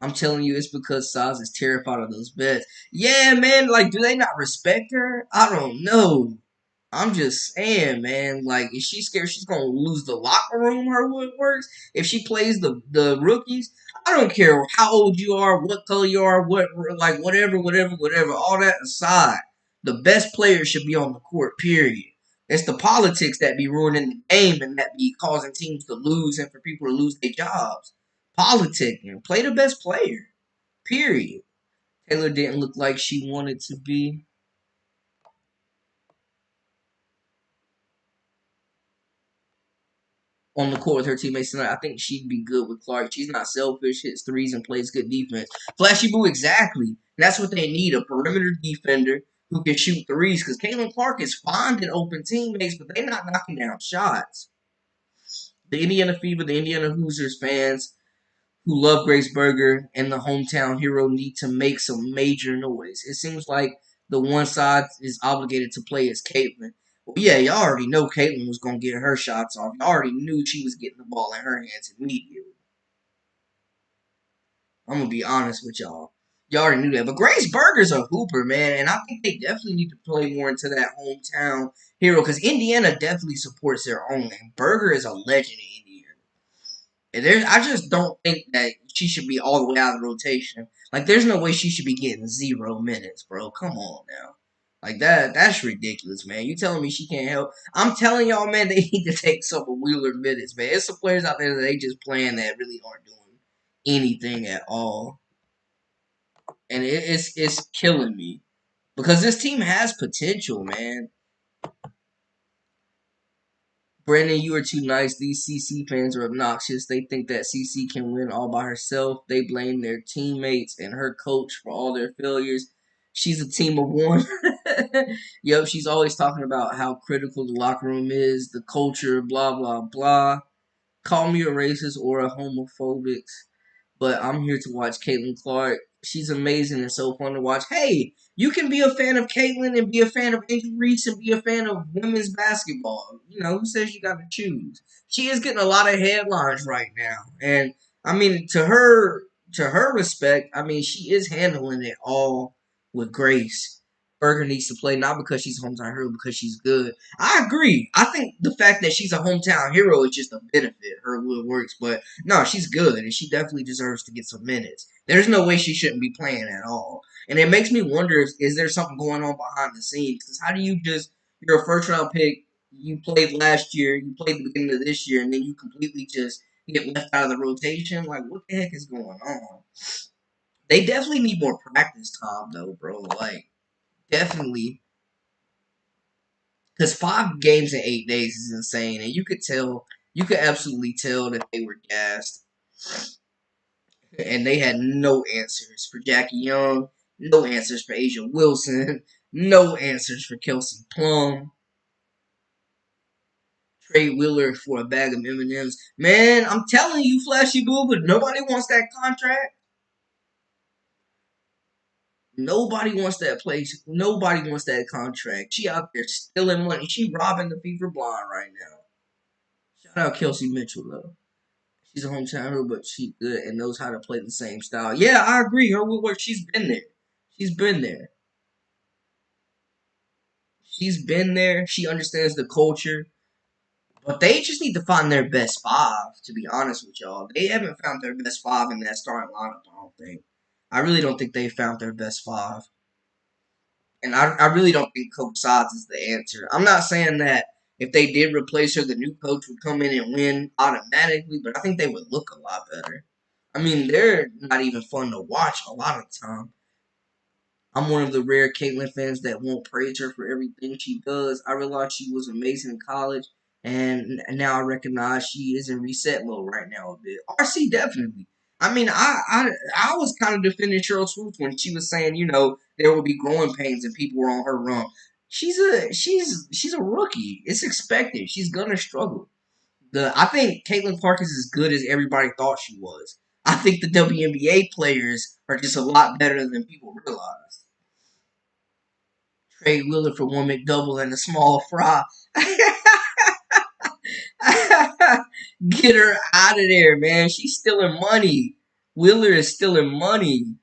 I'm telling you, it's because Saz is terrified of those bets. Yeah, man, like, do they not respect her? I don't know. I'm just saying, man. Like, is she scared she's gonna lose the locker room? Her what works if she plays the rookies. I don't care how old you are, what color you are, whatever. All that aside, the best player should be on the court. Period. It's the politics that be ruining the game and that be causing teams to lose and for people to lose their jobs. Politicking. Play the best player. Period. Taylor didn't look like she wanted to be on the court with her teammates tonight. I think she'd be good with Clark. She's not selfish, hits threes, and plays good defense. Flashy Boo, exactly. That's what they need, a perimeter defender who can shoot threes, because Caitlin Clark is finding open teammates, but they're not knocking down shots. The Indiana Fever, the Indiana Hoosiers fans who love Grace Berger and the hometown hero need to make some major noise. It seems like the one side is obligated to play as Caitlin. Well, yeah, y'all already know Caitlin was going to get her shots off. Y'all already knew she was getting the ball in her hands immediately. I'm going to be honest with y'all. Y'all already knew that. But Grace Berger's a hooper, man, and I think they definitely need to play more into that hometown hero because Indiana definitely supports their own. And Berger is a legend in Indiana. I just don't think that she should be all the way out of the rotation. Like, there's no way she should be getting 0 minutes, bro. Come on now. Like, that's ridiculous, man. You telling me she can't help? I'm telling y'all, man, they need to take some of Wheeler minutes, man. There's some players out there that they just playing that really aren't doing anything at all. And it's killing me. Because this team has potential, man. Brandon, you are too nice. These CC fans are obnoxious. They think that CC can win all by herself. They blame their teammates and her coach for all their failures. She's a team of one. Yep, she's always talking about how critical the locker room is, the culture, blah, blah, blah. Call me a racist or a homophobic, but I'm here to watch Caitlin Clark. She's amazing and so fun to watch. Hey, you can be a fan of Caitlin and be a fan of Angel Reese and be a fan of women's basketball. Who says you got to choose? She is getting a lot of headlines right now, and I mean, to her respect, I mean, she is handling it all with grace. Berger needs to play not because she's a hometown hero, because she's good. I agree. I think the fact that she's a hometown hero is just a benefit. Her wood works, but no, she's good, and she definitely deserves to get some minutes. There's no way she shouldn't be playing at all. And it makes me wonder, is there something going on behind the scenes? Because how do you you're a first round pick, you played last year, you played the beginning of this year, and then you completely just get left out of the rotation? Like, what the heck is going on? They definitely need more practice time, though, bro. Like, definitely. Because 5 games in 8 days is insane, and you could absolutely tell that they were gassed, and they had no answers for Jackie Young, no answers for Asia Wilson, no answers for Kelsey Plum, Trey Wheeler for a bag of M&Ms. Man, I'm telling you, Flashy Boo, but nobody wants that contract. Nobody wants that place. Nobody wants that contract. She out there stealing money. She robbing the fever blind right now. Shout out Kelsey Mitchell, though. She's a hometown hero, but she's good and knows how to play the same style. Yeah, I agree. Her woodwork, she's been there. She's been there. She's been there. She understands the culture. But they just need to find their best five, to be honest with y'all. They haven't found their best five in that starting lineup, I don't think. I really don't think they found their best five. And I really don't think Coach Sides is the answer. I'm not saying that if they did replace her, the new coach would come in and win automatically, but I think they would look a lot better. I mean, they're not even fun to watch a lot of the time. I'm one of the rare Caitlyn fans that won't praise her for everything she does. I realized she was amazing in college, and now I recognize she is in reset mode right now a bit. RC definitely. I mean, I was kind of defending Cheryl Swoops when she was saying, there will be growing pains and people were on her run. She's a rookie. It's expected. She's gonna struggle. I think Caitlin Clark is as good as everybody thought she was. I think the WNBA players are just a lot better than people realize. Trade Wheeler for one McDouble and a small fry. Get her out of there, man. She's stealing money. Wheeler is stealing money.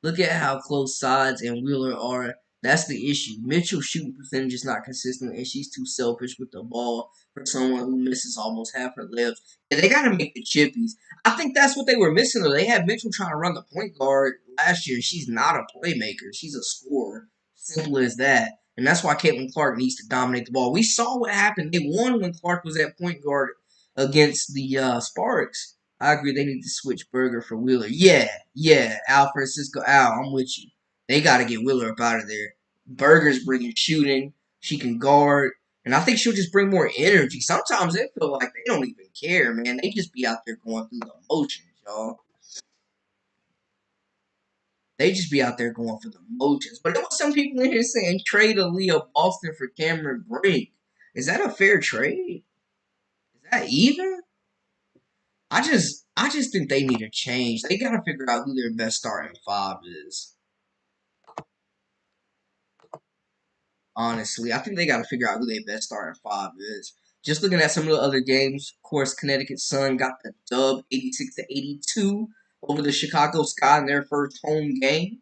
Look at how close Sides and Wheeler are. That's the issue. Mitchell's shooting percentage is not consistent, and she's too selfish with the ball for someone who misses almost half her layups. And they got to make the chippies. I think that's what they were missing, though. They had Mitchell trying to run the point guard last year. She's not a playmaker. She's a scorer. Simple as that. And that's why Caitlin Clark needs to dominate the ball. We saw what happened. They won when Clark was at point guard against the Sparks. I agree. They need to switch Berger for Wheeler. Yeah. Al Francisco, I'm with you. They got to get Wheeler up out of there. Berger's bringing shooting. She can guard. And I think she'll just bring more energy. Sometimes they feel like they don't even care, man. They just be out there going through the motions, y'all. They just be out there going for the motions. But there was some people in here saying trade Aaliyah Boston for Cameron Brink. Is that a fair trade? Is that even? I just think they need a change. They gotta figure out who their best starting five is. Honestly, I think they gotta figure out who their best starting five is. Just looking at some of the other games, of course, Connecticut Sun got the dub 86-82 over the Chicago Sky in their first home game.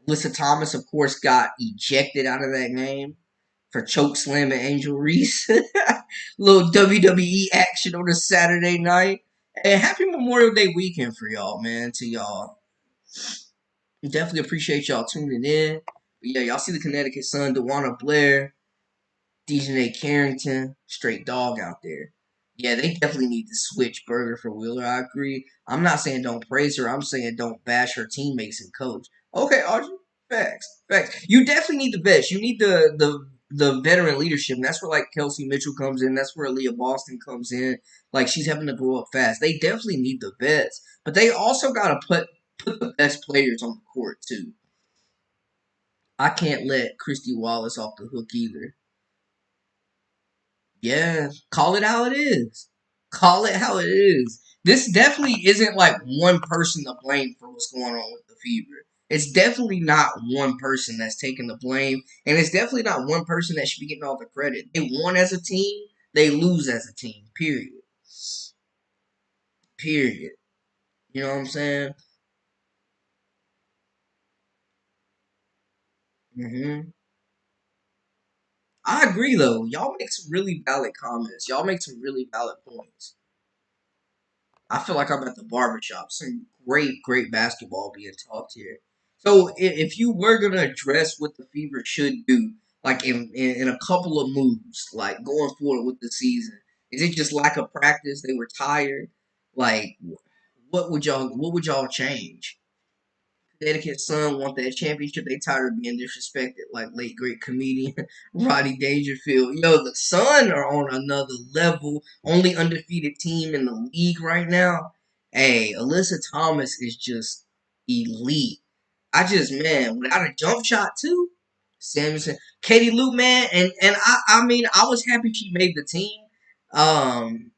Alyssa Thomas, of course, got ejected out of that game for choke slam and Angel Reese. Little WWE action on a Saturday night. And happy Memorial Day weekend for y'all, man. To y'all. Definitely appreciate y'all tuning in. But yeah, y'all see the Connecticut Sun, DeWanna Blair, Dejanay Carrington, straight dog out there. Yeah, they definitely need to switch Berger for Wheeler. I agree. I'm not saying don't praise her. I'm saying don't bash her teammates and coach. Okay, Audrey. Facts. You definitely need the vets. You need the veteran leadership. And that's where like Kelsey Mitchell comes in. That's where Aaliyah Boston comes in. Like she's having to grow up fast. They definitely need the vets, but they also gotta put the best players on the court too. I can't let Christy Wallace off the hook either. Yeah, call it how it is. Call it how it is. This definitely isn't like one person to blame for what's going on with the Fever. It's definitely not one person that's taking the blame, and it's definitely not one person that should be getting all the credit. They won as a team, they lose as a team. Period. Period. You know what I'm saying? I agree though. Y'all make some really valid comments. Y'all make some really valid points. I feel like I'm at the barbershop. Some great basketball being talked here. So if you were gonna address what the Fever should do, like in a couple of moves, like going forward with the season, is it just lack of practice? They were tired. Like, what would y'all change? Connecticut Sun want that championship. They tired of being disrespected, like late great comedian Rodney Dangerfield. Yo, the Sun are on another level. Only undefeated team in the league right now. Hey, Alyssa Thomas is just elite. Man, without a jump shot too. Samuelson, Katie Lou, man, and I mean I was happy she made the team. Um,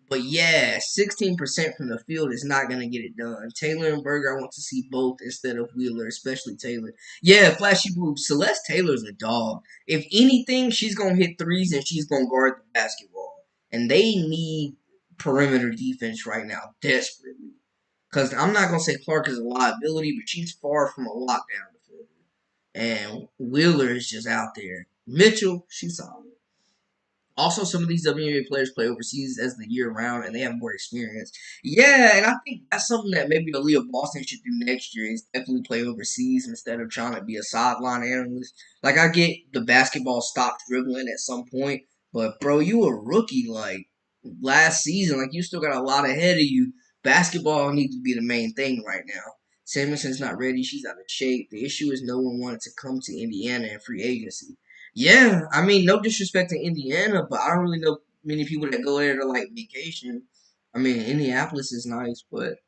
but yeah, 16% from the field is not going to get it done. Taylor and Berger, I want to see both instead of Wheeler, especially Taylor. Yeah, flashy boobs. Celeste Taylor's a dog. If anything, she's going to hit threes and she's going to guard the basketball. And they need perimeter defense right now, desperately. Because I'm not going to say Clark is a liability, but she's far from a lockdown defender. And Wheeler is just out there. Mitchell, she's solid. Also, some of these WNBA players play overseas as the year round, and they have more experience. Yeah, and I think that's something that maybe Aaliyah Boston should do next year is definitely play overseas instead of trying to be a sideline analyst. Like I get the basketball stopped dribbling at some point, but bro, you a rookie like last season. Like you still got a lot ahead of you. Basketball needs to be the main thing right now. Samuelson's not ready. She's out of shape. The issue is no one wanted to come to Indiana in free agency. Yeah, I mean, no disrespect to Indiana, but I don't really know many people that go there to like vacation. I mean, Indianapolis is nice, but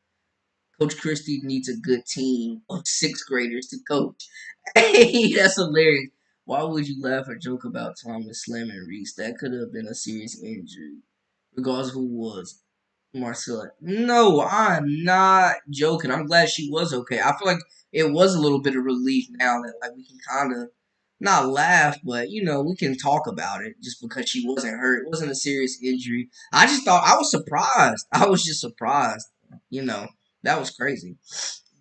Coach Christie needs a good team of sixth graders to coach. Hey, that's hilarious. Why would you laugh or joke about Thomas slamming Reese? That could have been a serious injury, regardless of who it was. Marcella. No, I'm not joking. I'm glad she was okay. I feel like it was a little bit of relief now that like we can kind of not laugh, but we can talk about it just because she wasn't hurt. It wasn't a serious injury. I just thought I was surprised. I was just surprised. You know, that was crazy.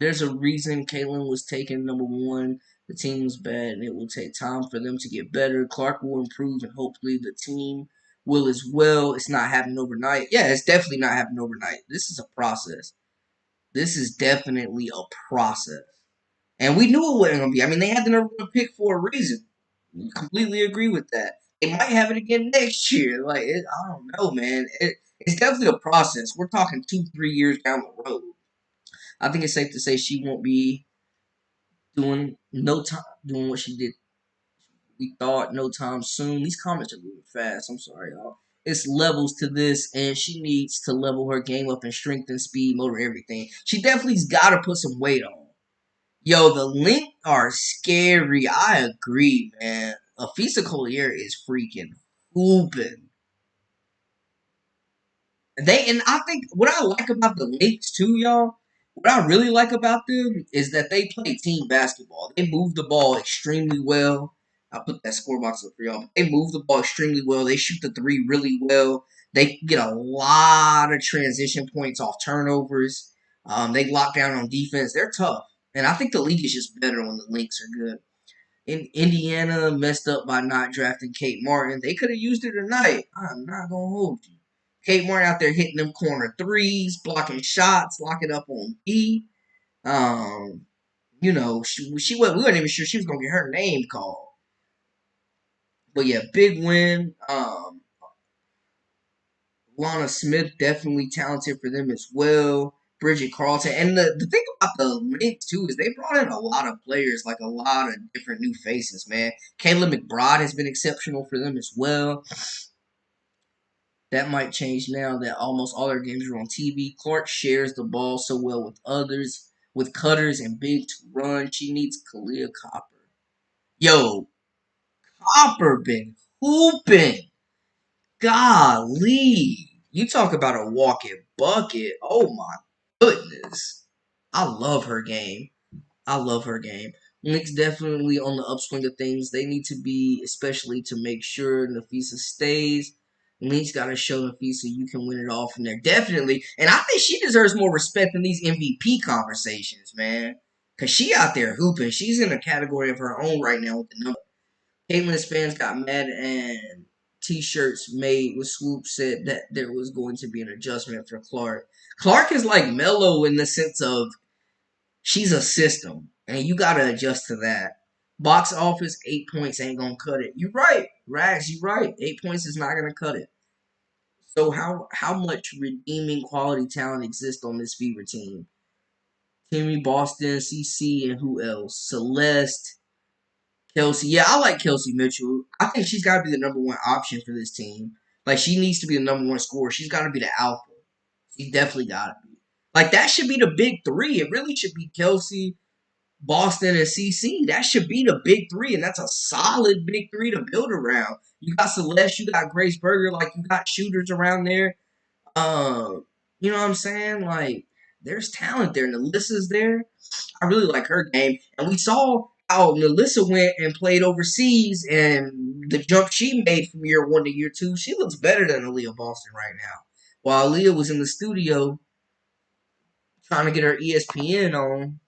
There's a reason Caitlin was taken number one. The team was bad, and it will take time for them to get better. Clark will improve, and hopefully the team will as well. It's not happening overnight. Yeah, it's definitely not happening overnight. This is a process. This is definitely a process. And we knew it wasn't going to be. I mean, they had the number one pick for a reason. Completely agree with that. They might have it again next year. I don't know, man. It's definitely a process. We're talking 2-3 years down the road. I think it's safe to say she won't be doing what she did. We thought no time soon. These comments are moving fast. I'm sorry, y'all. It's levels to this, and she needs to level her game up in strength and speed, motor, everything. She definitely's got to put some weight on. Yo, the Link are scary. I agree, man. A Physicality is freaking hooping. And I think what I like about the Lynx too, y'all. What I really like about them is that they play team basketball. They move the ball extremely well. I'll put that score box up for y'all. They move the ball extremely well. They shoot the three really well. They get a lot of transition points off turnovers. They lock down on defense. They're tough. And I think the league is just better when the Lynx are good. In Indiana messed up by not drafting Kate Martin. They could have used her tonight. I'm not gonna hold you. Kate Martin out there hitting them corner threes, blocking shots, locking up on B. Um, she we weren't even sure she was gonna get her name called. But yeah, big win. Lana Smith definitely talented for them as well. Bridget Carlton. And the thing about the Lynx too is they brought in a lot of players, like a lot of different new faces, man. Kayla McBride has been exceptional for them as well. That might change now that almost all their games are on TV. Clark shares the ball so well with others, with cutters and big to run. She needs Kalia Copper. Yo, Copper been hooping. Golly. You talk about a walking bucket. Oh my goodness. I love her game. I love her game. Lynx definitely on the upswing of things. They need to be, especially to make sure Nafisa stays. Lynx got to show Nafisa you can win it all from there. Definitely. And I think she deserves more respect in these MVP conversations, man. Because she out there hooping. She's in a category of her own right now with the number. Caitlin's fans got mad and T-shirts made with Swoop said that there was going to be an adjustment for Clark. Clark is like mellow in the sense of she's a system, and you gotta adjust to that. Box office, 8 points ain't gonna cut it. You're right, Rags. You're right. 8 points is not gonna cut it. So how much redeeming quality talent exists on this Fever team? Timmy, Boston, CC, and who else? Celeste, Kelsey. Yeah, I like Kelsey Mitchell. I think she's got to be the number one option for this team. Like she needs to be the number one scorer. She's got to be the alpha. She definitely got to be. Like that should be the big three. It really should be Kelsey, Boston, and CC. That should be the big three, and that's a solid big three to build around. You got Celeste, you got Grace Berger, like you got shooters around there. You know what I'm saying? Like there's talent there. Nalissa's there. I really like her game, and we saw how Nalissa went and played overseas, and the jump she made from year one to year two. She looks better than Aaliyah Boston right now. While Aaliyah was in the studio trying to get her ESPN on,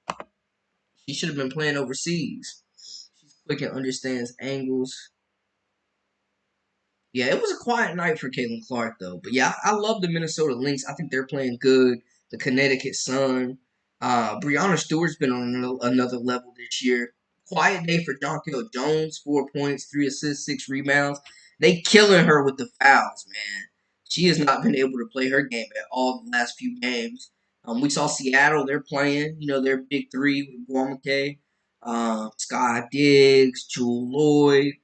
she should have been playing overseas. Quick and understands angles. Yeah, it was a quiet night for Caitlin Clark, though. But yeah, I love the Minnesota Lynx. I think they're playing good. The Connecticut Sun. Brianna Stewart's been on another level this year. Quiet day for Jonquel Jones. 4 points, 3 assists, 6 rebounds. They killing her with the fouls, man. She has not been able to play her game at all the last few games. We saw Seattle. They're playing, their big three with Guamake, Sky Diggs, Jewel Lloyd.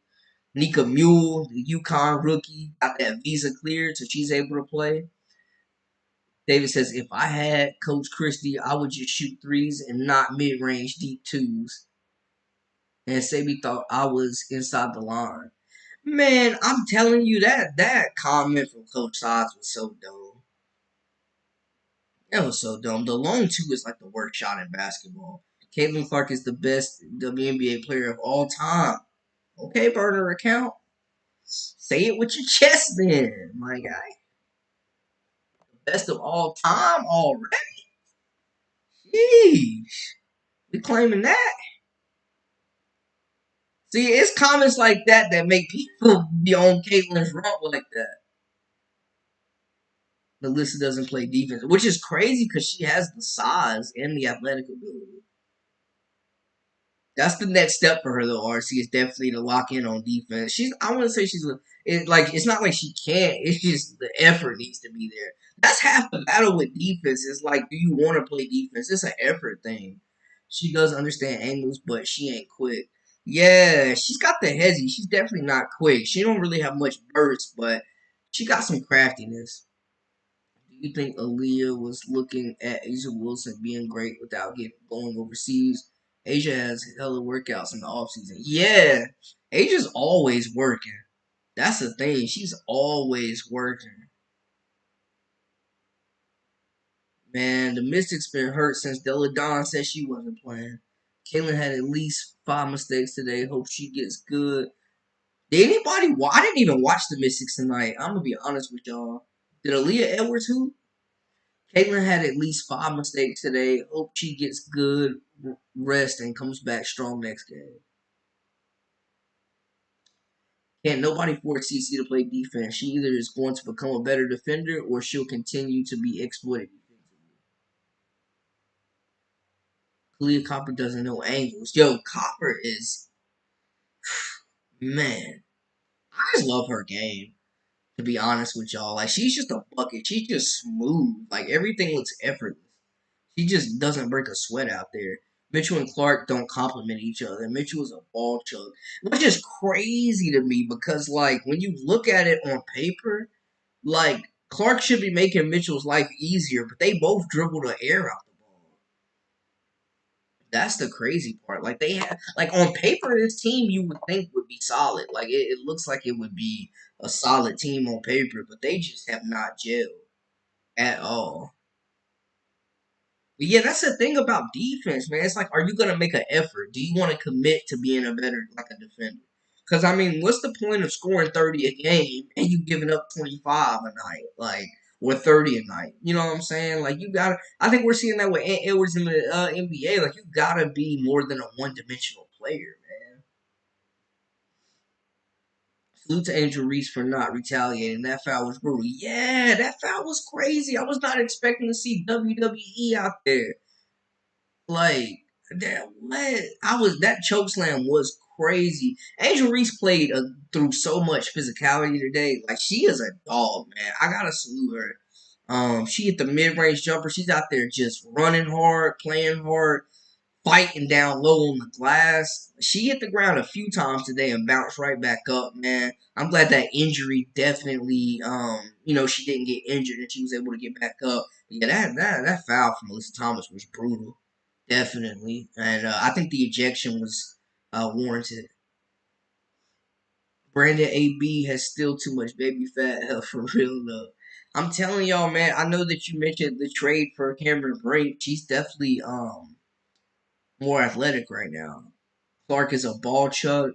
Nika Mule, the UConn rookie, got that visa cleared, so she's able to play. David says, if I had Coach Christie, I would just shoot threes and not mid-range deep twos. And Sabi thought I was inside the line. Man, I'm telling you that comment from Coach Sides was so dumb. That was so dumb. The long two is like the worst shot in basketball. Caitlin Clark is the best WNBA player of all time. Okay, burner account. Say it with your chest then, my guy. Best of all time already? Jeez. We claiming that? See, it's comments like that that make people be on Caitlin's rump like that. Melissa doesn't play defense, which is crazy because she has the size and the athletic ability. That's the next step for her, though. RC is definitely to lock in on defense. I want to say it's not like she can't. It's just the effort needs to be there. That's half the battle with defense. It's like, do you want to play defense? It's an effort thing. She does understand angles, but she ain't quick. Yeah, she's got the hezzy. She's definitely not quick. She don't really have much burst, but she got some craftiness. Do you think Aaliyah was looking at Asia Wilson being great without going overseas? Asia has hella workouts in the offseason. Yeah, Asia's always working. That's the thing. She's always working. Man, the Mystics been hurt since Della Dawn said she wasn't playing. Caitlin had at least 5 mistakes today. Hope she gets good. Did anybody? I didn't even watch the Mystics tonight. I'm gonna be honest with y'all. Did Aaliyah Edwards hoop? Caitlin had at least 5 mistakes today. Hope she gets good rest and comes back strong next game. Can't nobody force CC to play defense. She either is going to become a better defender or she'll continue to be exploited defensively. Kalia Copper doesn't know angles. Yo, Copper is, man, I just love her game, to be honest with y'all. Like, she's just a bucket. She's just smooth. Like, everything looks effortless. She just doesn't break a sweat out there. Mitchell and Clark don't complement each other. Mitchell is a ball chug, which is crazy to me because, like, when you look at it on paper, like, Clark should be making Mitchell's life easier, but they both dribble the air out the ball. That's the crazy part. Like, they have, like, on paper, this team you would think would be solid. Like, it looks like it would be a solid team on paper, but they just have not gelled at all. But yeah, that's the thing about defense, man. It's like, are you gonna make an effort? Do you want to commit to being a better, like a defender? Because I mean, what's the point of scoring 30 a game and you giving up 25 a night, like, or 30 a night? You know what I'm saying? Like, you gotta. I think we're seeing that with Ant Edwards in the NBA. Like, you gotta be more than a one-dimensional player, man. Salute to Angel Reese for not retaliating. That foul was brutal. Yeah, that foul was crazy. I was not expecting to see WWE out there. Like that, what that choke slam was crazy. Angel Reese played through so much physicality today. Like she is a dog, man. I gotta salute her. She hit the mid range jumper. She's out there just running hard, playing hard, fighting down low on the glass. She hit the ground a few times today and bounced right back up, man. I'm glad that injury definitely, she didn't get injured and she was able to get back up. But yeah, that foul from Melissa Thomas was brutal. Definitely. And I think the ejection was warranted. Brandon AB has still too much baby fat for real though. I'm telling y'all, man, I know that you mentioned the trade for Cameron Brink. She's definitely more athletic right now. Clark is a ball chug.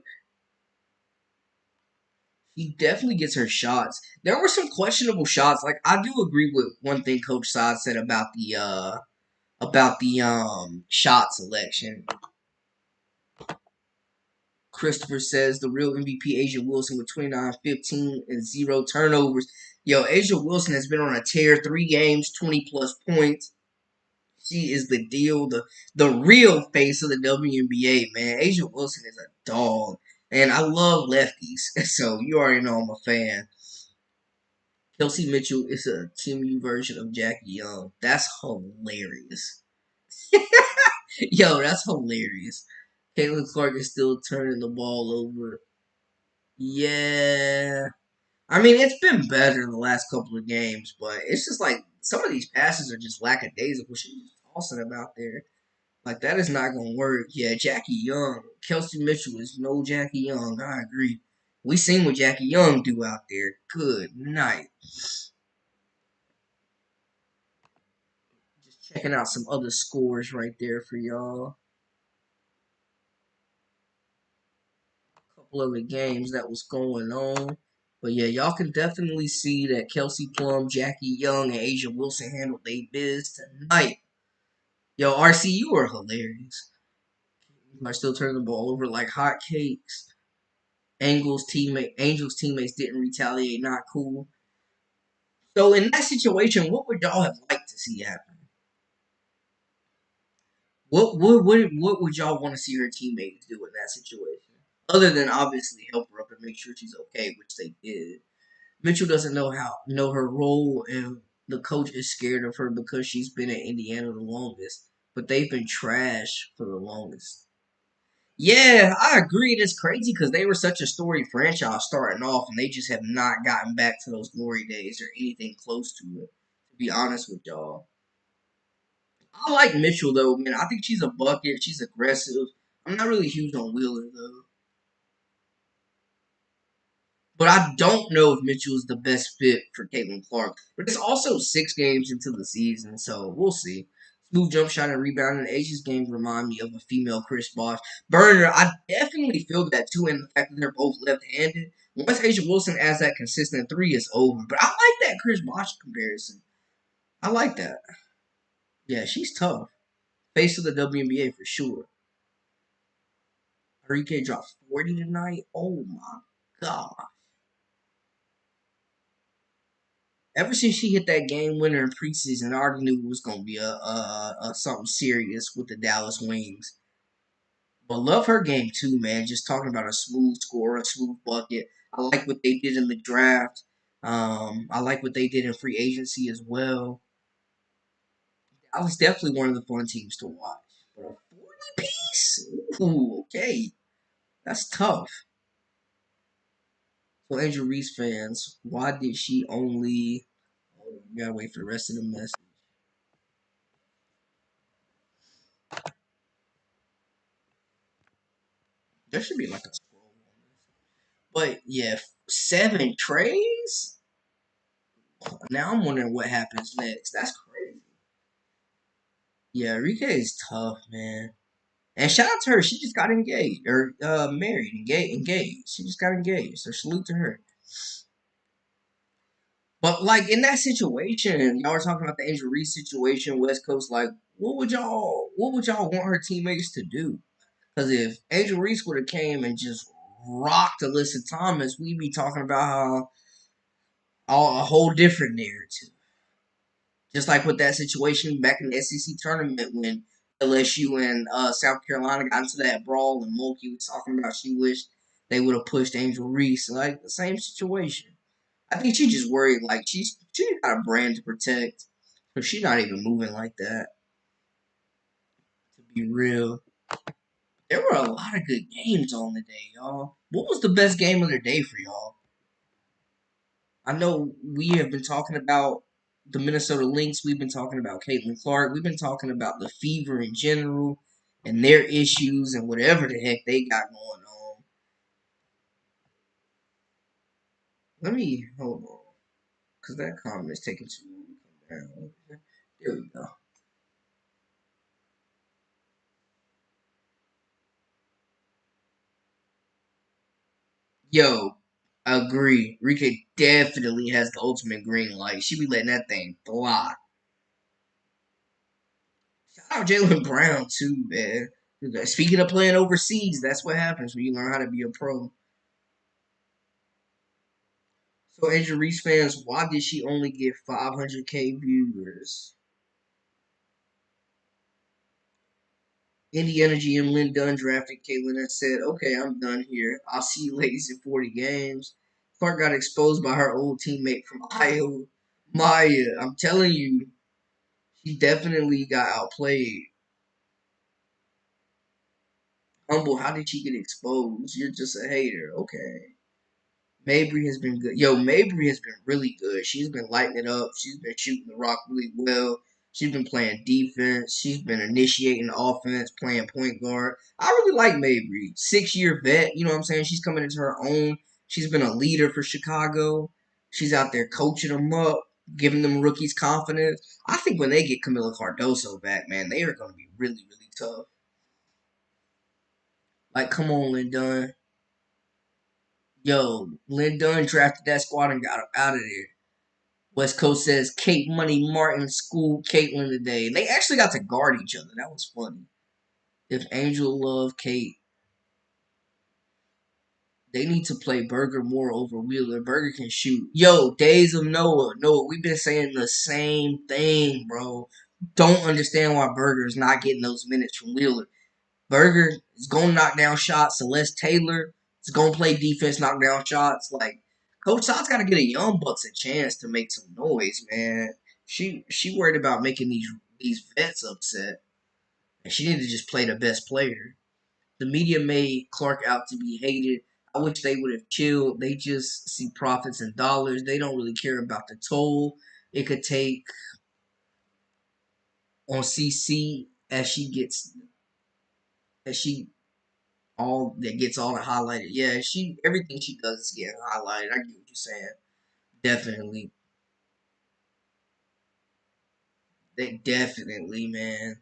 He definitely gets her shots. There were some questionable shots. Like I do agree with one thing Coach Sod said about the shot selection. Christopher says the real MVP Asia Wilson with 29, 15, and 0 turnovers. Yo, Asia Wilson has been on a tear, 3 games, 20 plus points. She is the deal, the real face of the WNBA, man. Asia Wilson is a dog. And I love lefties, so you already know I'm a fan. Kelsey Mitchell is a Team U version of Jackie Young. That's hilarious. Yo, that's hilarious. Caitlin Clark is still turning the ball over. Yeah. I mean, it's been better in the last couple of games, but it's just like some of these passes are just lackadaisical. She's just tossing them out there. Like, that is not going to work. Yeah, Jackie Young. Kelsey Mitchell is no Jackie Young. I agree. We seen what Jackie Young do out there. Good night. Just checking out some other scores right there for y'all. Couple of the games that was going on. But yeah, y'all can definitely see that Kelsey Plum, Jackie Young, and Asia Wilson handled their biz tonight. Yo, RC, you are hilarious. I still turning the ball over like hotcakes. Angels teammates didn't retaliate. Not cool. So in that situation, what would y'all have liked to see happen? What would y'all want to see her teammates do in that situation? Other than obviously help her up and make sure she's okay, which they did. Mitchell doesn't know her role, and the coach is scared of her because she's been at Indiana the longest. But they've been trash for the longest. Yeah, I agree. It's crazy because they were such a storied franchise starting off, and they just have not gotten back to those glory days or anything close to it. To be honest with y'all, I like Mitchell though, man. I think she's a bucket. She's aggressive. I'm not really huge on Wheeler though. But I don't know if Mitchell is the best fit for Caitlin Clark. But it's also 6 games into the season, so we'll see. Smooth jump shot and rebound in Asia's game remind me of a female Chris Bosh. Burner, I definitely feel that too, and the fact that they're both left-handed. Once Asia Wilson adds that consistent three, it's over. But I like that Chris Bosh comparison. I like that. Yeah, she's tough. Face of the WNBA for sure. Enrique dropped 40 tonight. Oh my god. Ever since she hit that game winner in preseason, I already knew it was gonna be a something serious with the Dallas Wings. But love her game too, man. Just talking about a smooth score, a smooth bucket. I like what they did in the draft. I like what they did in free agency as well. I was definitely one of the fun teams to watch. But a 40 piece? Ooh, okay. That's tough. So Angel Reese fans, why did she only you gotta wait for the rest of the message. There should be like a scroll on this. But yeah, 7 trays? Now I'm wondering what happens next. That's crazy. Yeah, Rika is tough, man. And shout out to her. She just got engaged or married, engaged. She just got engaged. So salute to her. But like in that situation, y'all were talking about the Angel Reese situation, West Coast. Like, what would y'all want her teammates to do? Because if Angel Reese would have came and just rocked Alyssa Thomas, we'd be talking about how a whole different narrative. Just like with that situation back in the SEC tournament when LSU and South Carolina got into that brawl and Mulkey was talking about she wished they would have pushed Angel Reese. Like the same situation. I think she just worried like she got a brand to protect. So she's not even moving like that. To be real. There were a lot of good games on the day, y'all. What was the best game of the day for y'all? I know we have been talking about the Minnesota Lynx. We've been talking about Caitlin Clark. We've been talking about the Fever in general and their issues and whatever the heck they got going on. Let me hold on, because that comment is taking too long to come down. There we go. Yo, agree. Rika definitely has the ultimate green light. She be letting that thing fly. Shout out Jalen Brown too, man. Speaking of playing overseas, that's what happens when you learn how to be a pro. So, Angel Reese fans, why did she only get 500K viewers? Indiana GM Lynn Dunn drafted Caitlin and said, "Okay, I'm done here. I'll see you ladies in 40 games." Clark got exposed by her old teammate from Iowa, Maya. I'm telling you, she definitely got outplayed. Humble, how did she get exposed? You're just a hater. Okay. Mabry has been good. Yo, Mabry has been really good. She's been lighting it up. She's been shooting the rock really well. She's been playing defense. She's been initiating offense, playing point guard. I really like Mabry. 6-year vet. You know what I'm saying? She's coming into her own. She's been a leader for Chicago. She's out there coaching them up, giving them rookies confidence. I think when they get Camila Cardoso back, man, they are going to be really, really tough. Like, come on, Lindon. Yo, Lindon drafted that squad and got out of there. West Coast says Kate Money Martin schooled Caitlyn today. They actually got to guard each other. That was funny. If Angel love Kate, they need to play Burger more over Wheeler. Burger can shoot. Yo, Days of Noah. Noah, we've been saying the same thing, bro. Don't understand why Burger is not getting those minutes from Wheeler. Berger is going to knock down shots. Celeste Taylor is going to play defense, knock down shots. Like, Coach Todd's got to get a young Bucks a chance to make some noise, man. She worried about making these vets upset, and she needed to just play the best player. The media made Clark out to be hated. I wish they would have chilled. They just see profits and dollars. They don't really care about the toll it could take on CC as she all that gets all the highlighted. Yeah, she everything she does is getting highlighted. I get what you're saying. Definitely. Definitely, man.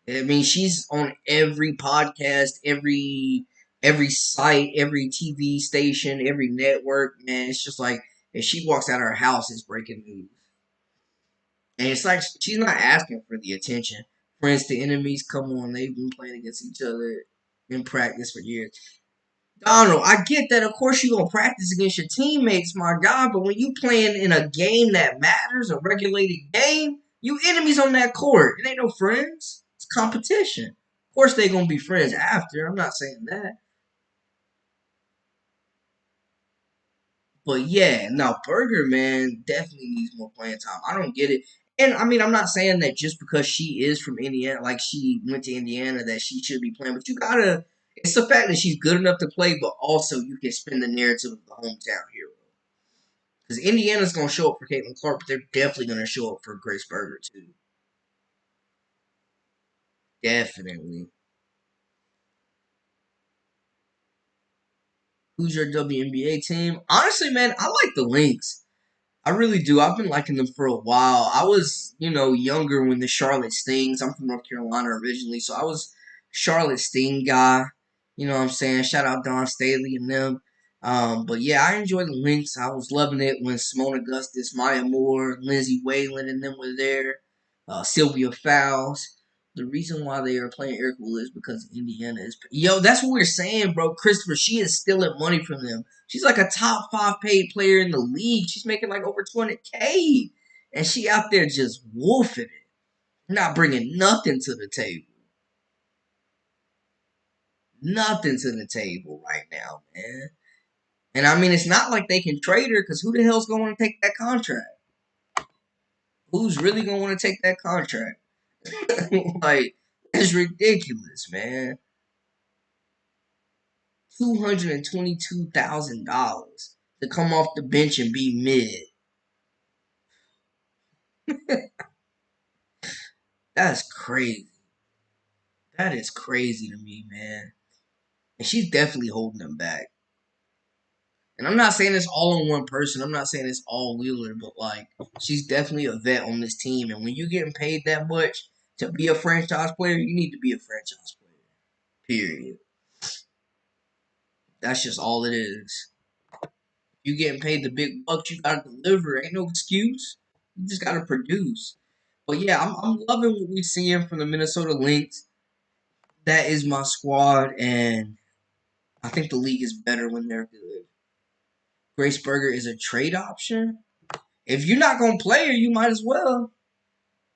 I mean, she's on every podcast, every site, every TV station, every network, man. It's just like if she walks out of her house, it's breaking news. And it's like she's not asking for the attention. Friends to enemies, come on, they've been playing against each other in practice for years. Donald, I get that. Of course, you're gonna practice against your teammates, my God. But when you playing in a game that matters, a regulated game, you enemies on that court. It ain't no friends. It's competition. Of course, they gonna be friends after. I'm not saying that. But yeah, no, Burger man definitely needs more playing time. I don't get it. And I mean, I'm not saying that just because she is from Indiana, like she went to Indiana, that she should be playing. But you gotta. It's the fact that she's good enough to play, but also you can spin the narrative of the hometown hero. Because Indiana's going to show up for Caitlin Clark, but they're definitely going to show up for Grace Berger, too. Definitely. Who's your WNBA team? Honestly, man, I like the Lynx. I really do. I've been liking them for a while. I was, younger when the Charlotte Stings. I'm from North Carolina originally, so I was Charlotte Sting guy. You know what I'm saying? Shout out Don Staley and them. But yeah, I enjoyed the Lynx. I was loving it when Simone Augustus, Maya Moore, Lindsay Whalen, and them were there. Sylvia Fowles. The reason why they are playing Eric Will is because Indiana is. Yo, that's what we're saying, bro. Christopher, she is stealing money from them. She's like a top 5 paid player in the league. She's making like over 200K. And she out there just wolfing it. Not bringing nothing to the table. Nothing to the table right now, man. And I mean, it's not like they can trade her because who the hell's going to want to take that contract? Who's really going to want to take that contract? Like, it's ridiculous, man. $222,000 to come off the bench and be mid. That's crazy. That is crazy to me, man. And she's definitely holding them back. And I'm not saying it's all on one person. I'm not saying it's all Wheeler, but like she's definitely a vet on this team. And when you're getting paid that much to be a franchise player, you need to be a franchise player. Period. That's just all it is. You getting paid the big bucks, you gotta deliver. Ain't no excuse. You just gotta produce. But yeah, I'm loving what we're seeing from the Minnesota Lynx. That is my squad, and I think the league is better when they're good. Grace Berger is a trade option. If you're not gonna play her, you might as well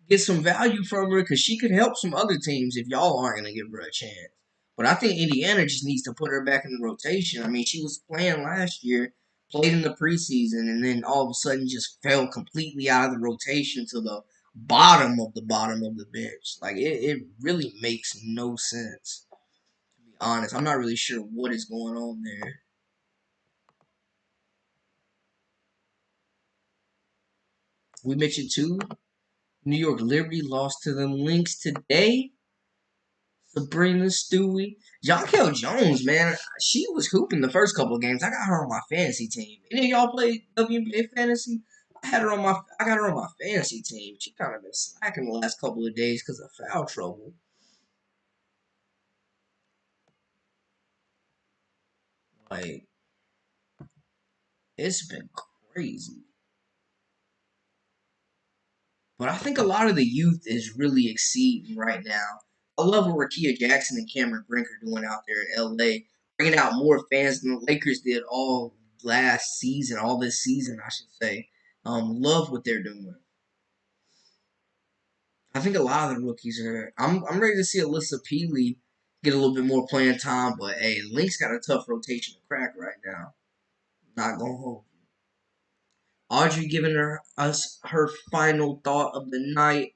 get some value from her because she could help some other teams if y'all aren't gonna give her a chance. But I think Indiana just needs to put her back in the rotation. I mean, she was playing last year, played in the preseason, and then all of a sudden just fell completely out of the rotation to the bottom of the bench. Like it really makes no sense. To be honest, I'm not really sure what is going on there. We mentioned too, New York Liberty lost to them Lynx today. Sabrina Stewie. Jonquel Jones, man, she was hooping the first couple of games. I got her on my fantasy team. Any of y'all play WNBA fantasy? I got her on my fantasy team. She kind of been slacking the last couple of days because of foul trouble. Like, it's been crazy. But I think a lot of the youth is really exceeding right now. I love what Rakia Jackson and Cameron Brink are doing out there in LA, bringing out more fans than the Lakers did all last season, all this season, I should say. Love what they're doing. I think a lot of the rookies are. I'm ready to see Alyssa Peely get a little bit more playing time, but hey, Link's got a tough rotation to crack right now. Not gonna hold. Audrey giving us her final thought of the night.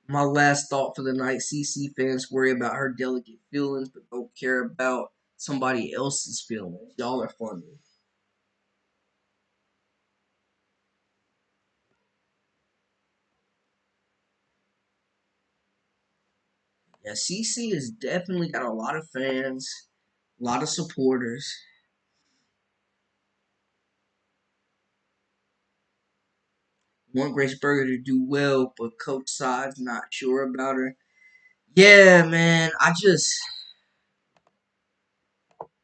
My last thought for the night: CC fans worry about her delicate feelings, but don't care about somebody else's feelings. Y'all are funny. Yeah, CC has definitely got a lot of fans, a lot of supporters. Want Grace Berger to do well, but Coach Side's not sure about her. Yeah, man,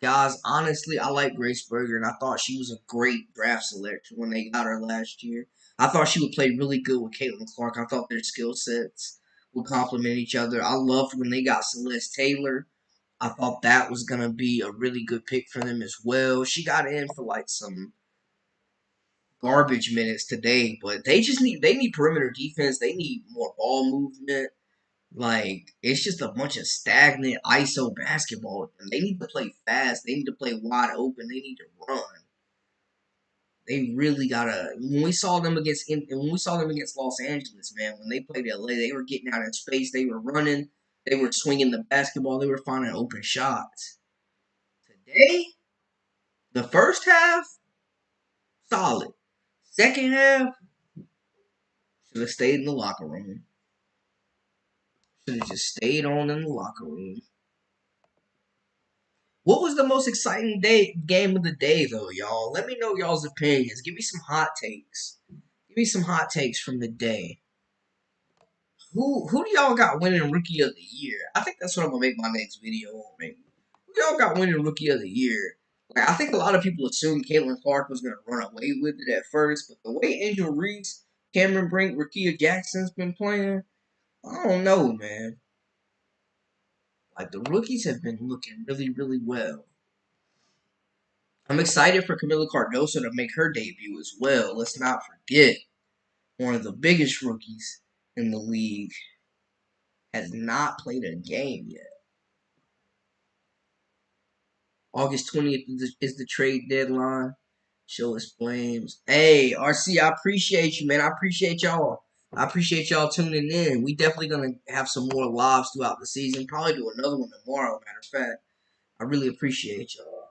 guys, honestly, I like Grace Berger, and I thought she was a great draft selection when they got her last year. I thought she would play really good with Caitlin Clark. I thought their skill sets would complement each other. I loved when they got Celeste Taylor. I thought that was gonna be a really good pick for them as well. She got in for like some garbage minutes today, but they need perimeter defense. They need more ball movement. Like it's just a bunch of stagnant ISO basketball. And they need to play fast. They need to play wide open. They need to run. They really gotta. When we saw them against Los Angeles, man, when they played LA, they were getting out in space. They were running. They were swinging the basketball. They were finding open shots. Today, the first half, solid. Second half, should have stayed in the locker room. Should have just stayed on in the locker room. What was the most exciting game of the day, though, y'all? Let me know y'all's opinions. Give me some hot takes. Give me some hot takes from the day. Who do y'all got winning Rookie of the Year? I think that's what I'm gonna make my next video on. Maybe who y'all got winning Rookie of the Year? Like I think a lot of people assumed Caitlin Clark was gonna run away with it at first, but the way Angel Reese, Cameron Brink, Rakia Jackson's been playing, I don't know, man. Like the rookies have been looking really, really well. I'm excited for Camila Cardoso to make her debut as well. Let's not forget, one of the biggest rookies in the league has not played a game yet. August 20th is the trade deadline. Show us flames. Hey, RC, I appreciate you, man. I appreciate y'all. I appreciate y'all tuning in. We definitely gonna have some more lives throughout the season. Probably do another one tomorrow. Matter of fact, I really appreciate y'all.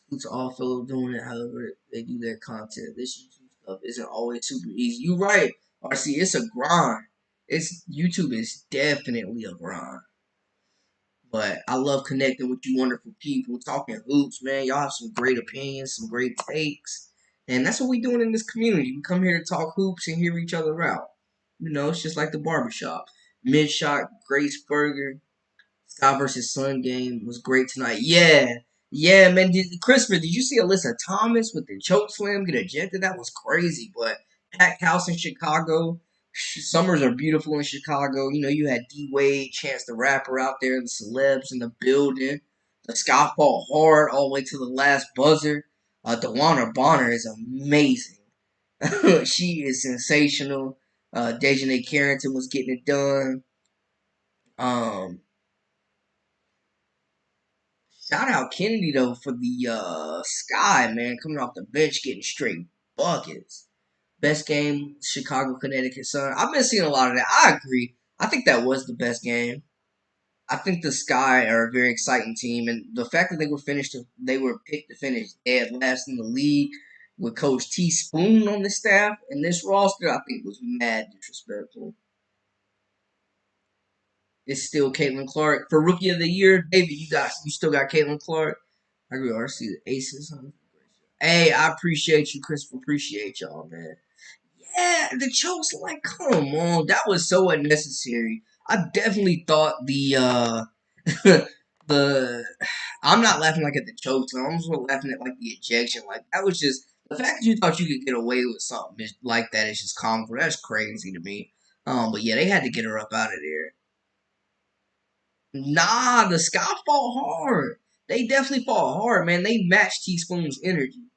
Salute to all fellow doing it, however they do their content. This YouTube stuff isn't always super easy. You right, RC. It's a grind. It's YouTube is definitely a grind. But I love connecting with you wonderful people, talking hoops, man. Y'all have some great opinions, some great takes. And that's what we doing in this community. We come here to talk hoops and hear each other out. You know, it's just like the barbershop. Mid shot, Grace Burger, Sky versus Sun game was great tonight. Yeah. Yeah, man. Christopher, did you see Alyssa Thomas with the choke slam get ejected? That was crazy. But packed house in Chicago. Summers are beautiful in Chicago. You know, you had D Wade, Chance the Rapper out there, the celebs in the building. The sky fought hard all the way to the last buzzer. Dewana Bonner is amazing. She is sensational. Dejanay Carrington was getting it done. Um, Shout out Kennedy though for the Sky man coming off the bench getting straight buckets. Best game, Chicago Connecticut Sun. I've been seeing a lot of that. I agree. I think that was the best game. I think the Sky are a very exciting team, and the fact that they were picked to finish dead last in the league with Coach T Spoon on the staff and this roster, I think was mad disrespectful. It's still Caitlin Clark for Rookie of the Year. David, you still got Caitlin Clark. I agree. RC the Aces. Hey, I appreciate you, Chris. Appreciate y'all, man. Yeah, the chokes, like, come on, that was so unnecessary. I definitely thought the I'm not laughing like at the chokes. I'm just laughing at like the ejection. Like that was just the fact that you thought you could get away with something like that is just comical. That's crazy to me. But yeah, they had to get her up out of there. Nah, the Sky fought hard. They definitely fought hard, man. They matched Teaspoon's energy.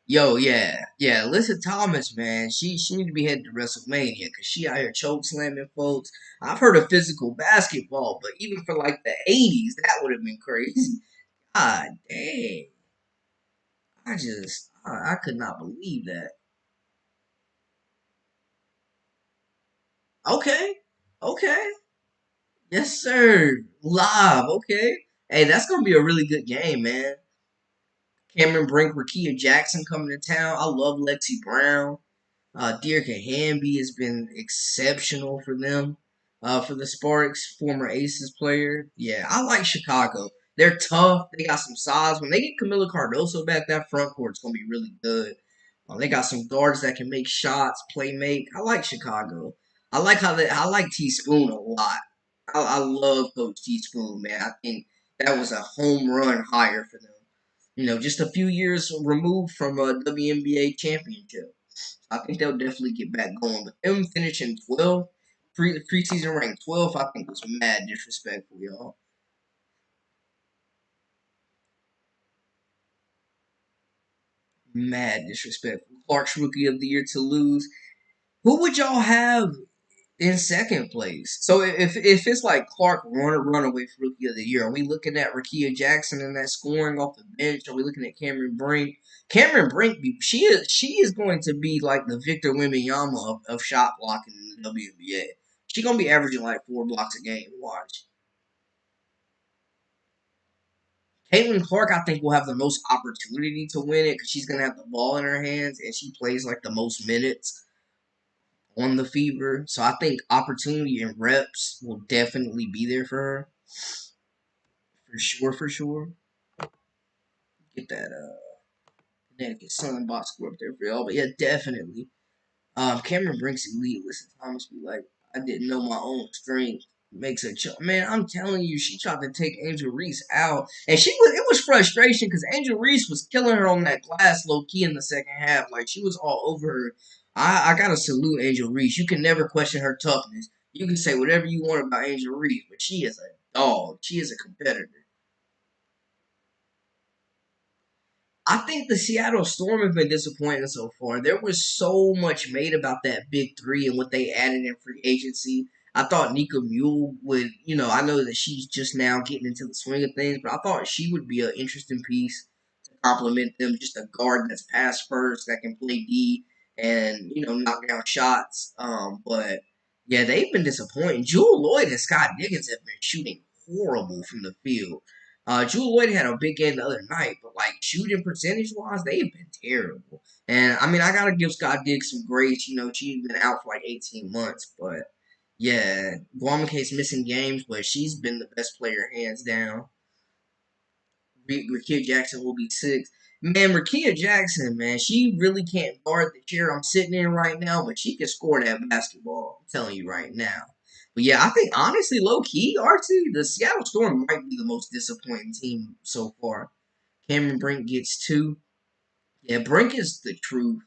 Yo, yeah. Alyssa Thomas, man, she need to be headed to WrestleMania because she out here choke slamming folks. I've heard of physical basketball, but even for like the '80s, that would have been crazy. God dang, I could not believe that. Okay, okay, yes sir, live. Okay, hey, that's gonna be a really good game, man. Cameron Brink, Rakia Jackson coming to town. I love Lexi Brown. Dearica Hamby has been exceptional for them. For the Sparks, former Aces player. Yeah, I like Chicago. They're tough. They got some size. When they get Camila Cardoso back, that front court's gonna be really good. They got some guards that can make shots, play make. I like Chicago. I like Teaspoon a lot. I love Coach Teaspoon, man. I think that was a home run hire for them. You know, just a few years removed from a WNBA championship. I think they'll definitely get back going. But them finishing 12, preseason ranked 12, I think was mad disrespectful, y'all. Mad disrespectful. Clark's Rookie of the Year to lose. Who would y'all have in second place? So if it's like Clark runaway for Rookie of the Year, are we looking at Rakia Jackson and that scoring off the bench? Are we looking at Cameron Brink? Cameron Brink, she is going to be like the Victor Wembanyama of shot blocking in the WNBA. She's gonna be averaging like 4 blocks a game. Watch. Caitlin Clark, I think, will have the most opportunity to win it because she's gonna have the ball in her hands and she plays like the most minutes on the Fever. So I think opportunity and reps will definitely be there for her. For sure, for sure. Get that Connecticut Sun box score up there for y'all. But yeah, definitely. Cameron Brink's elite. Listen, Thomas be like, I didn't know my own strength makes a man. I'm telling you, she tried to take Angel Reese out, and it was frustration because Angel Reese was killing her on that glass low key in the second half. Like she was all over her. I gotta salute Angel Reese. You can never question her toughness. You can say whatever you want about Angel Reese, but she is a dog. She is a competitor. I think the Seattle Storm have been disappointing so far. There was so much made about that big three and what they added in free agency. I thought Nika Mule would, I know that she's just now getting into the swing of things, but I thought she would be an interesting piece to complement them. Just a guard that's pass first, that can play D and, knock down shots. But yeah, they've been disappointing. Jewel Lloyd and Scott Diggins have been shooting horrible from the field. Jewel Lloyd had a big game the other night, but like shooting percentage wise, they've been terrible. And I mean, I gotta give Scott Diggs some grace. She's been out for like 18 months, but yeah, Guamake's missing games, but she's been the best player hands down. Rakia Jackson will be six. Man, Rakia Jackson, man, she really can't guard the chair I'm sitting in right now, but she can score that basketball. I'm telling you right now. But yeah, I think honestly, low key, RT, the Seattle Storm might be the most disappointing team so far. Cameron Brink gets two. Yeah, Brink is the truth.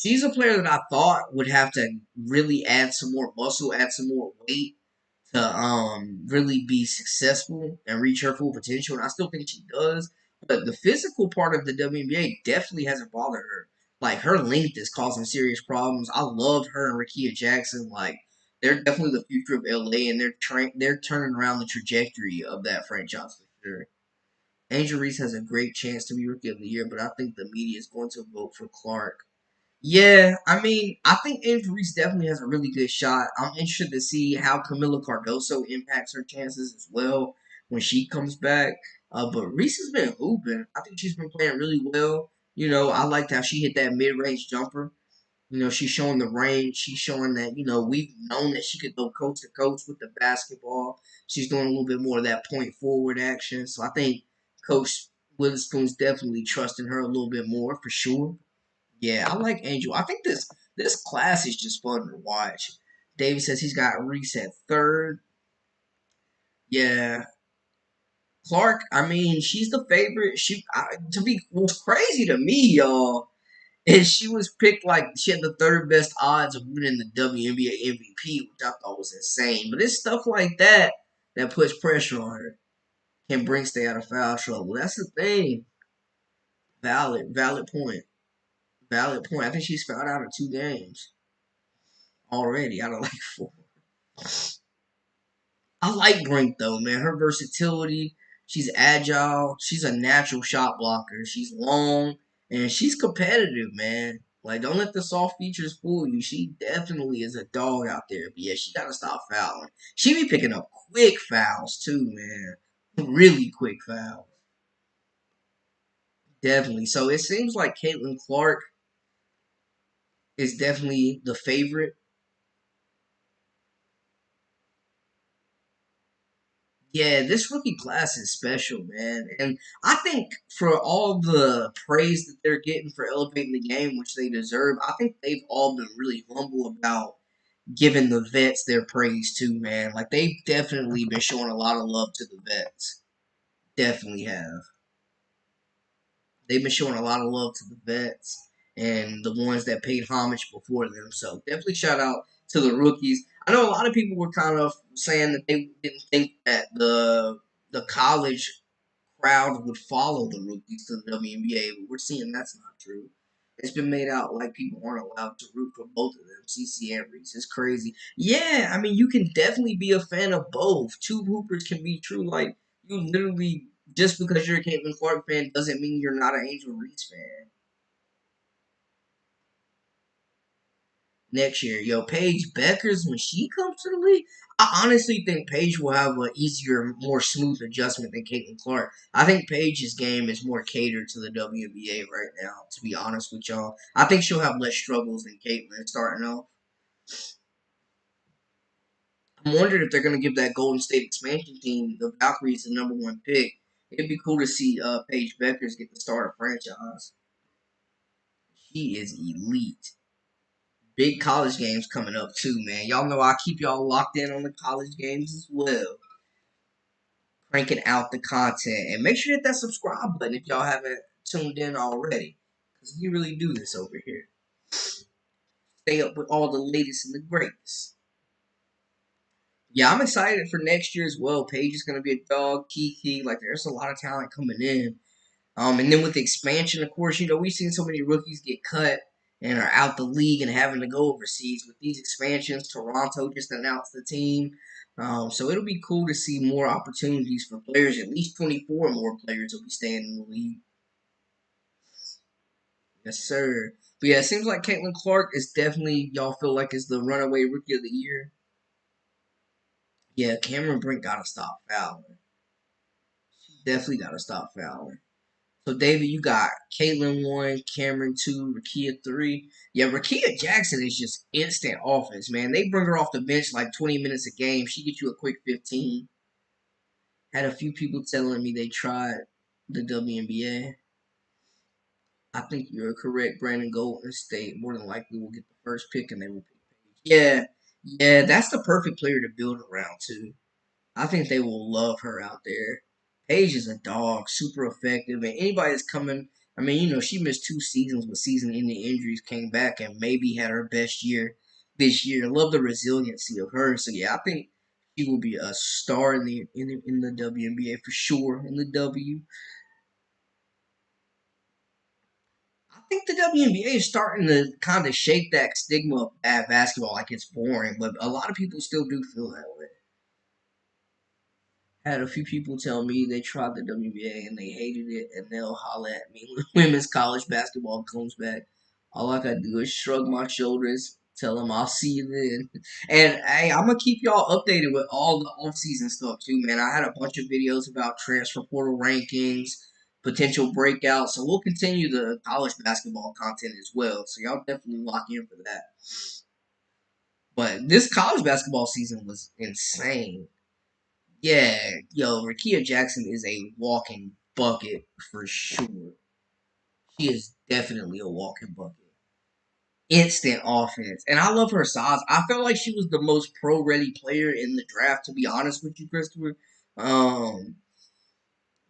She's a player that I thought would have to really add some more muscle, add some more weight to really be successful and reach her full potential, and I still think she does. But the physical part of the WNBA definitely hasn't bothered her. Like her length is causing serious problems. I love her and Rakia Jackson. Like they're definitely the future of LA, and they're turning around the trajectory of that franchise for sure. Angel Reese has a great chance to be Rookie of the Year, but I think the media is going to vote for Clark. Yeah, I mean, I think Angel Reese definitely has a really good shot. I'm interested to see how Camila Cardoso impacts her chances as well when she comes back. But Reese has been hooping. I think she's been playing really well. I liked how she hit that mid-range jumper. She's showing the range. She's showing that, we've known that she could go coast to coast with the basketball. She's doing a little bit more of that point forward action. So I think Coach Witherspoon's definitely trusting her a little bit more for sure. Yeah, I like Angel. I think this class is just fun to watch. David says he's got Reese at third. Yeah, Clark. I mean, she's the favorite. To be what's crazy to me, y'all, is she was picked like she had the third best odds of winning the WNBA MVP, which I thought was insane. But it's stuff like that that puts pressure on her. Can bring stay out of foul trouble. That's the thing. Valid point. Valid point. I think she's fouled out of 2 games already out of like four. I like Brink though, man. Her versatility. She's agile. She's a natural shot blocker. She's long and she's competitive, man. Like, don't let the soft features fool you. She definitely is a dog out there. But yeah, she gotta stop fouling. She be picking up quick fouls too, man. Really quick fouls. Definitely. So it seems like Caitlin Clark is definitely the favorite. Yeah, this rookie class is special, man. And I think for all the praise that they're getting for elevating the game, which they deserve, I think they've all been really humble about giving the vets their praise too, man. Like they've definitely been showing a lot of love to the vets. Definitely have. They've been showing a lot of love to the vets and the ones that paid homage before them. So definitely shout out to the rookies. I know a lot of people were kind of saying that they didn't think that the college crowd would follow the rookies to the WNBA, but we're seeing that's not true. It's been made out like people aren't allowed to root for both of them, CC and Reese. It's crazy. Yeah, I mean, you can definitely be a fan of both. Two hoopers can be true. Like, you literally, just because you're a Caitlin Clark fan doesn't mean you're not an Angel Reese fan. Next year. Yo, Paige Beckers, when she comes to the league, I honestly think Paige will have an easier, more smooth adjustment than Caitlin Clark. I think Paige's game is more catered to the WNBA right now, to be honest with y'all. I think she'll have less struggles than Caitlin starting off. I'm wondering if they're going to give that Golden State expansion team, the Valkyries, the #1 pick. It'd be cool to see Paige Beckers get the start of franchise. She is elite. Big college games coming up too, man. Y'all know I keep y'all locked in on the college games as well. Cranking out the content. And make sure to hit that subscribe button if y'all haven't tuned in already. Because we really do this over here. Stay up with all the latest and the greatest. Yeah, I'm excited for next year as well. Paige is going to be a dog. Kiki. Like, there's a lot of talent coming in. And then with the expansion, of course, we've seen so many rookies get cut and are out the league and having to go overseas. With these expansions, Toronto just announced the team. So it'll be cool to see more opportunities for players. At least 24 more players will be staying in the league. Yes, sir. But yeah, it seems like Caitlin Clark is definitely, y'all feel like, is the runaway rookie of the year. Yeah, Cameron Brink got to stop fouling. She definitely got to stop fouling. So, David, you got Caitlin 1, Cameron 2, Rakia 3. Yeah, Rakia Jackson is just instant offense, man. They bring her off the bench like 20 minutes a game. She gets you a quick 15. Had a few people telling me they tried the WNBA. I think you're correct. Brandon Golden State more than likely will get the first pick and they will pick Paige. Yeah, yeah, that's the perfect player to build around, too. I think they will love her out there. Paige is a dog, super effective, and anybody that's coming I mean, she missed 2 seasons with season-ending injuries, came back, and maybe had her best year this year. Love the resiliency of her. So yeah, I think she will be a star in the WNBA for sure. In the W, I think the WNBA is starting to kind of shake that stigma of bad basketball, like it's boring, but a lot of people still do feel that way. Had a few people tell me they tried the WNBA and they hated it, and they'll holler at me when women's college basketball comes back. All I gotta do is shrug my shoulders, tell them I'll see you then. And hey, I'm gonna keep y'all updated with all the off-season stuff too, man. I had a bunch of videos about transfer portal rankings, potential breakouts, so we'll continue the college basketball content as well. So y'all definitely lock in for that. But this college basketball season was insane. Yeah, yo, Rakia Jackson is a walking bucket for sure. She is definitely a walking bucket. Instant offense. And I love her size. I felt like she was the most pro ready player in the draft, to be honest with you, Christopher. Um,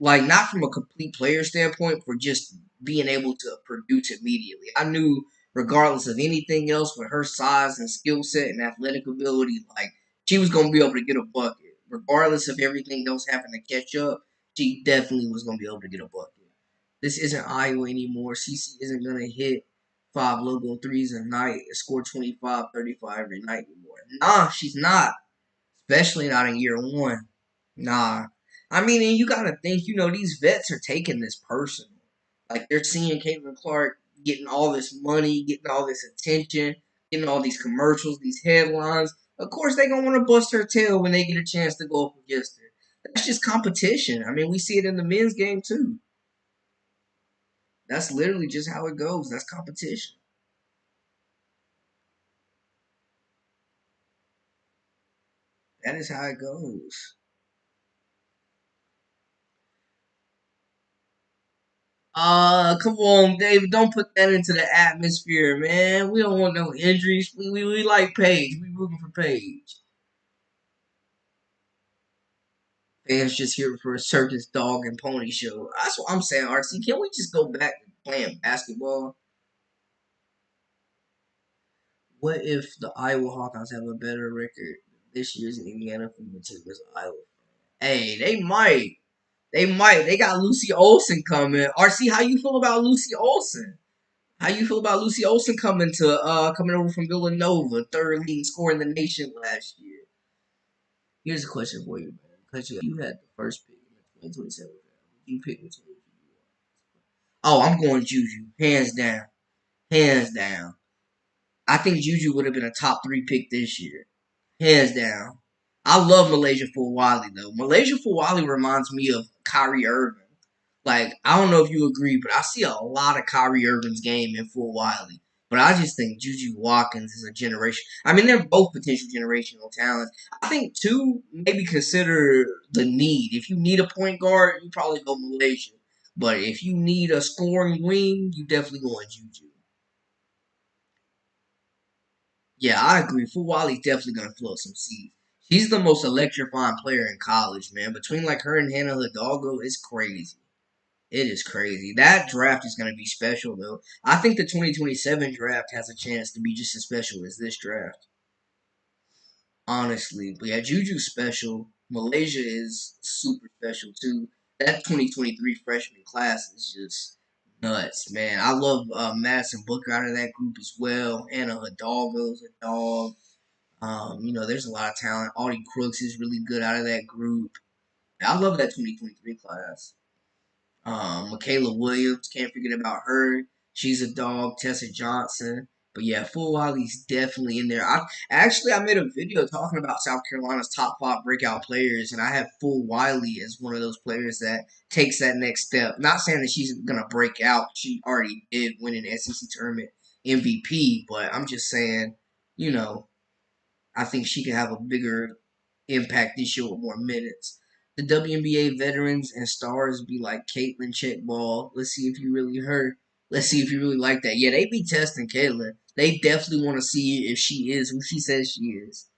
like not from a complete player standpoint, for just being able to produce immediately. I knew regardless of anything else with her size and skill set and athletic ability, like she was gonna be able to get a bucket. Regardless of everything else having to catch up, she definitely was gonna be able to get a bucket. This isn't Iowa anymore. CC isn't gonna hit 5 logo threes a night and score 25, 35 every night anymore. Nah, she's not. Especially not in year one. Nah. I mean, and you gotta think, these vets are taking this personal. Like, they're seeing Caitlin Clark getting all this money, getting all this attention, getting all these commercials, these headlines. Of course, they gonna want to bust her tail when they get a chance to go up against her. That's just competition. I mean, we see it in the men's game, too. That's literally just how it goes. That's competition. That is how it goes. Come on, David. Don't put that into the atmosphere, man. We don't want no injuries. We like Paige. We rooting for Paige. Fans just here for a circus dog and pony show. That's what I'm saying, RC. Can we just go back to playing basketball? What if the Iowa Hawkeyes have a better record this year's Indiana Fever team versus Iowa? Hey, they might. They might. They got Lucy Olson coming. RC, how you feel about Lucy Olson? How you feel about Lucy Olson coming over from Villanova, third leading scorer in the nation last year? Here's a question for you, man. Because you had the first pick in the 2027 draft. You pick which one you want. Oh, I'm going Juju. Hands down. Hands down. I think Juju would have been a top 3 pick this year. Hands down. I love Malaysia Fulwali though. Malaysia Fulwali reminds me of Kyrie Irving. Like, I don't know if you agree, but I see a lot of Kyrie Irving's game in Fulwali. But I just think Juju Watkins is a generation. I mean, they're both potential generational talents. I think two, maybe consider the need. If you need a point guard, you probably go Malaysia. But if you need a scoring wing, you definitely go on Juju. Yeah, I agree. Fulwali's definitely gonna float some seeds. She's the most electrifying player in college, man. Between like her and Hannah Hidalgo, it's crazy. It is crazy. That draft is going to be special, though. I think the 2027 draft has a chance to be just as special as this draft, honestly. But yeah, Juju's special. Malaysia is super special, too. That 2023 freshman class is just nuts, man. I love Madison Booker out of that group as well. Anna Hidalgo's a dog. There's a lot of talent. Audie Crooks is really good out of that group. I love that 2023 class. Michaela Williams, can't forget about her. She's a dog. Tessa Johnson. But yeah, Full Wiley's definitely in there. I made a video talking about South Carolina's top 5 breakout players, and I have Full Wiley as one of those players that takes that next step. Not saying that she's gonna break out. She already did win an SEC tournament MVP, but I'm just saying, you know, I think she can have a bigger impact this year with more minutes. The WNBA veterans and stars be like Caitlin Checkball. Let's see if you really hurt. Let's see if you really like that. Yeah, they be testing Caitlin. They definitely want to see if she is who she says she is.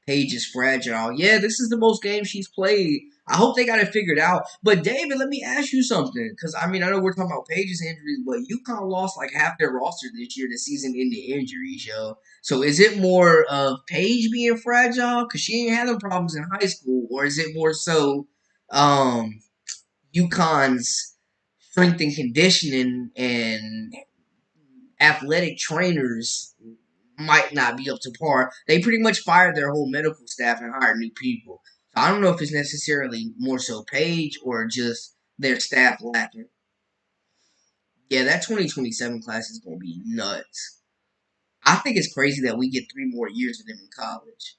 Paige is fragile. Yeah, this is the most games she's played I hope they got it figured out. But David, let me ask you something, because I mean I know we're talking about Paige's injuries, but UConn lost like half their roster this year to season-ending injuries, yo. So is it more of Paige being fragile because she ain't had them problems in high school, or is it more so um, UConn's strength and conditioning and athletic trainers might not be up to par? They pretty much fired their whole medical staff and hired new people. So I don't know if it's necessarily more so Page or just their staff lacking. Yeah, that 2027 class is going to be nuts. I think it's crazy that we get 3 more years of them in college.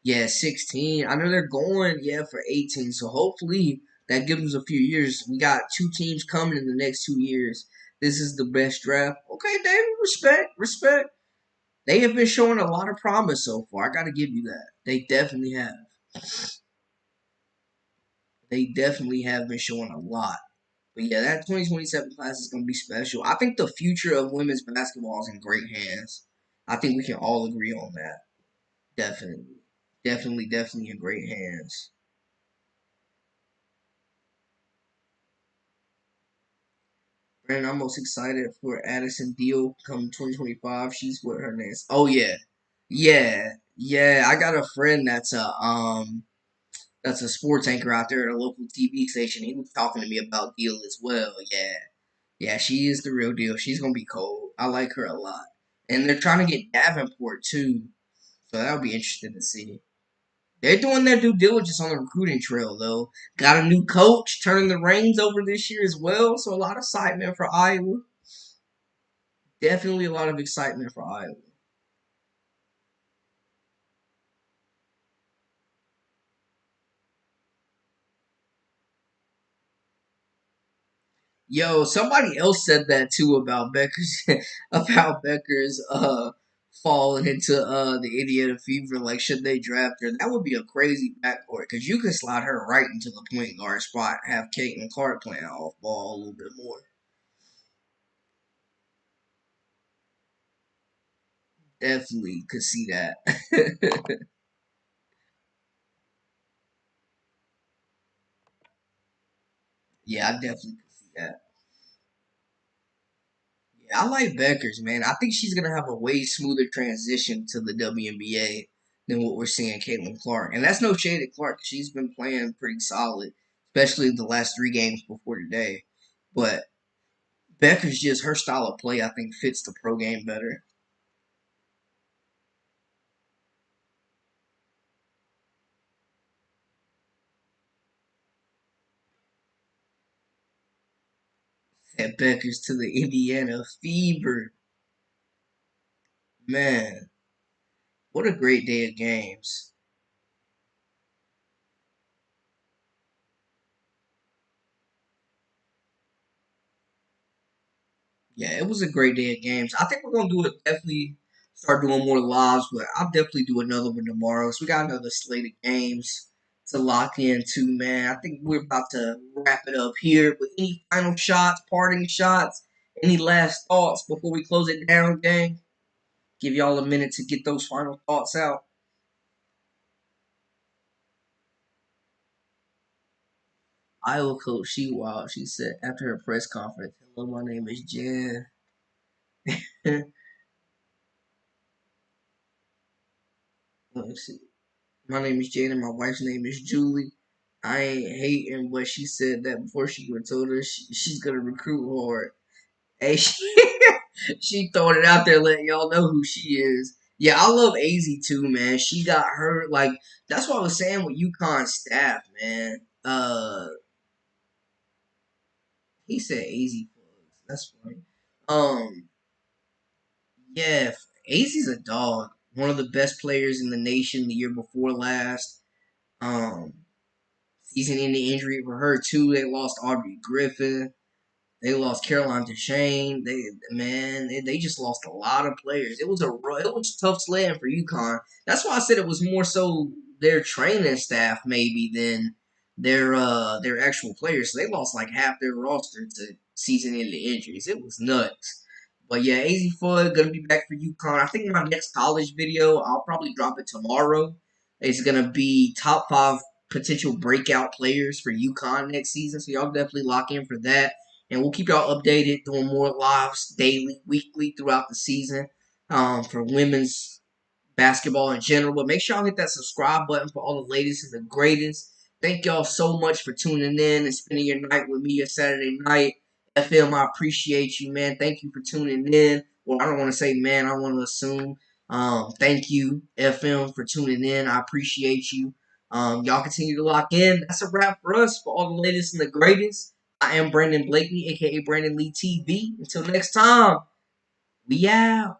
Yeah, 16. I know they're going, yeah, for 18. So hopefully that gives us a few years. We got 2 teams coming in the next 2 years. This is the best draft. Okay, David, respect, respect. They have been showing a lot of promise so far. I got to give you that. They definitely have. They definitely have been showing a lot. But yeah, that 2027 class is going to be special. I think the future of women's basketball is in great hands. I think we can all agree on that. Definitely. Definitely, definitely in great hands. And I'm most excited for Addison Deal come 2025. She's what her name is. Oh yeah. Yeah. Yeah. I got a friend that's a sports anchor out there at a local TV station. He was talking to me about Deal as well. Yeah. Yeah, she is the real deal. She's gonna be cold. I like her a lot. And they're trying to get Davenport too. So that'll be interesting to see. They're doing their due diligence on the recruiting trail though. Got a new coach turning the reins over this year as well. So a lot of excitement for Iowa. Definitely a lot of excitement for Iowa. Yo, somebody else said that too about Becker's about Becker's falling into the Indiana Fever. Like, should they draft her? That would be a crazy backcourt because you could slide her right into the point guard spot. Have Caitlin Clark playing off ball a little bit more. Definitely could see that. Yeah, I definitely could see that. Yeah, I like Beckers, man. I think she's gonna have a way smoother transition to the WNBA than what we're seeing Caitlin Clark. And that's no shade at Clark. She's been playing pretty solid, especially the last 3 games before today. But Beckers just her style of play, I think, fits the pro game better. At Beckers to the Indiana Fever, man, what a great day of games. Yeah, it was a great day of games. I think we're gonna do it. Definitely start doing more lives, but I'll definitely do another one tomorrow. So we got another slate of games to lock into, man. I think we're about to wrap it up here. But any final shots, parting shots, any last thoughts before we close it down, gang? Give y'all a minute to get those final thoughts out. Iowa coach, she wild. She said after her press conference, "Hello, my name is Jen." Let me see. My name is Jane and my wife's name is Julie. I ain't hating, but she said that before she even told her she's gonna recruit hard. Hey, she throwing it out there, letting y'all know who she is. Yeah, I love AZ too, man. She got her like that's what I was saying with UConn staff, man. He said AZ plugs. That's funny. Um, yeah, AZ's a dog. One of the best players in the nation the year before last. Um, season-ending injury for her too. They lost Aubrey Griffin. They lost Caroline Duchesne. They just lost a lot of players. It was tough sledding for UConn. That's why I said it was more so their training staff maybe than their actual players. So they lost like half their roster to season-ending injuries. It was nuts. But yeah, AZ Floyd gonna be back for UConn. I think my next college video I'll probably drop it tomorrow. It's gonna be top 5 potential breakout players for UConn next season. So y'all definitely lock in for that. And we'll keep y'all updated, doing more lives daily, weekly throughout the season for women's basketball in general. But make sure y'all hit that subscribe button for all the latest and the greatest. Thank y'all so much for tuning in and spending your night with me, your Saturday night. FM, I appreciate you, man. Thank you for tuning in. Well, I don't want to say man, I want to assume. Thank you, FM, for tuning in. I appreciate you. Y'all continue to lock in. That's a wrap for us for all the latest and the greatest. I am Brandon Blakely, aka Brandon Lee TV. Until next time, we out.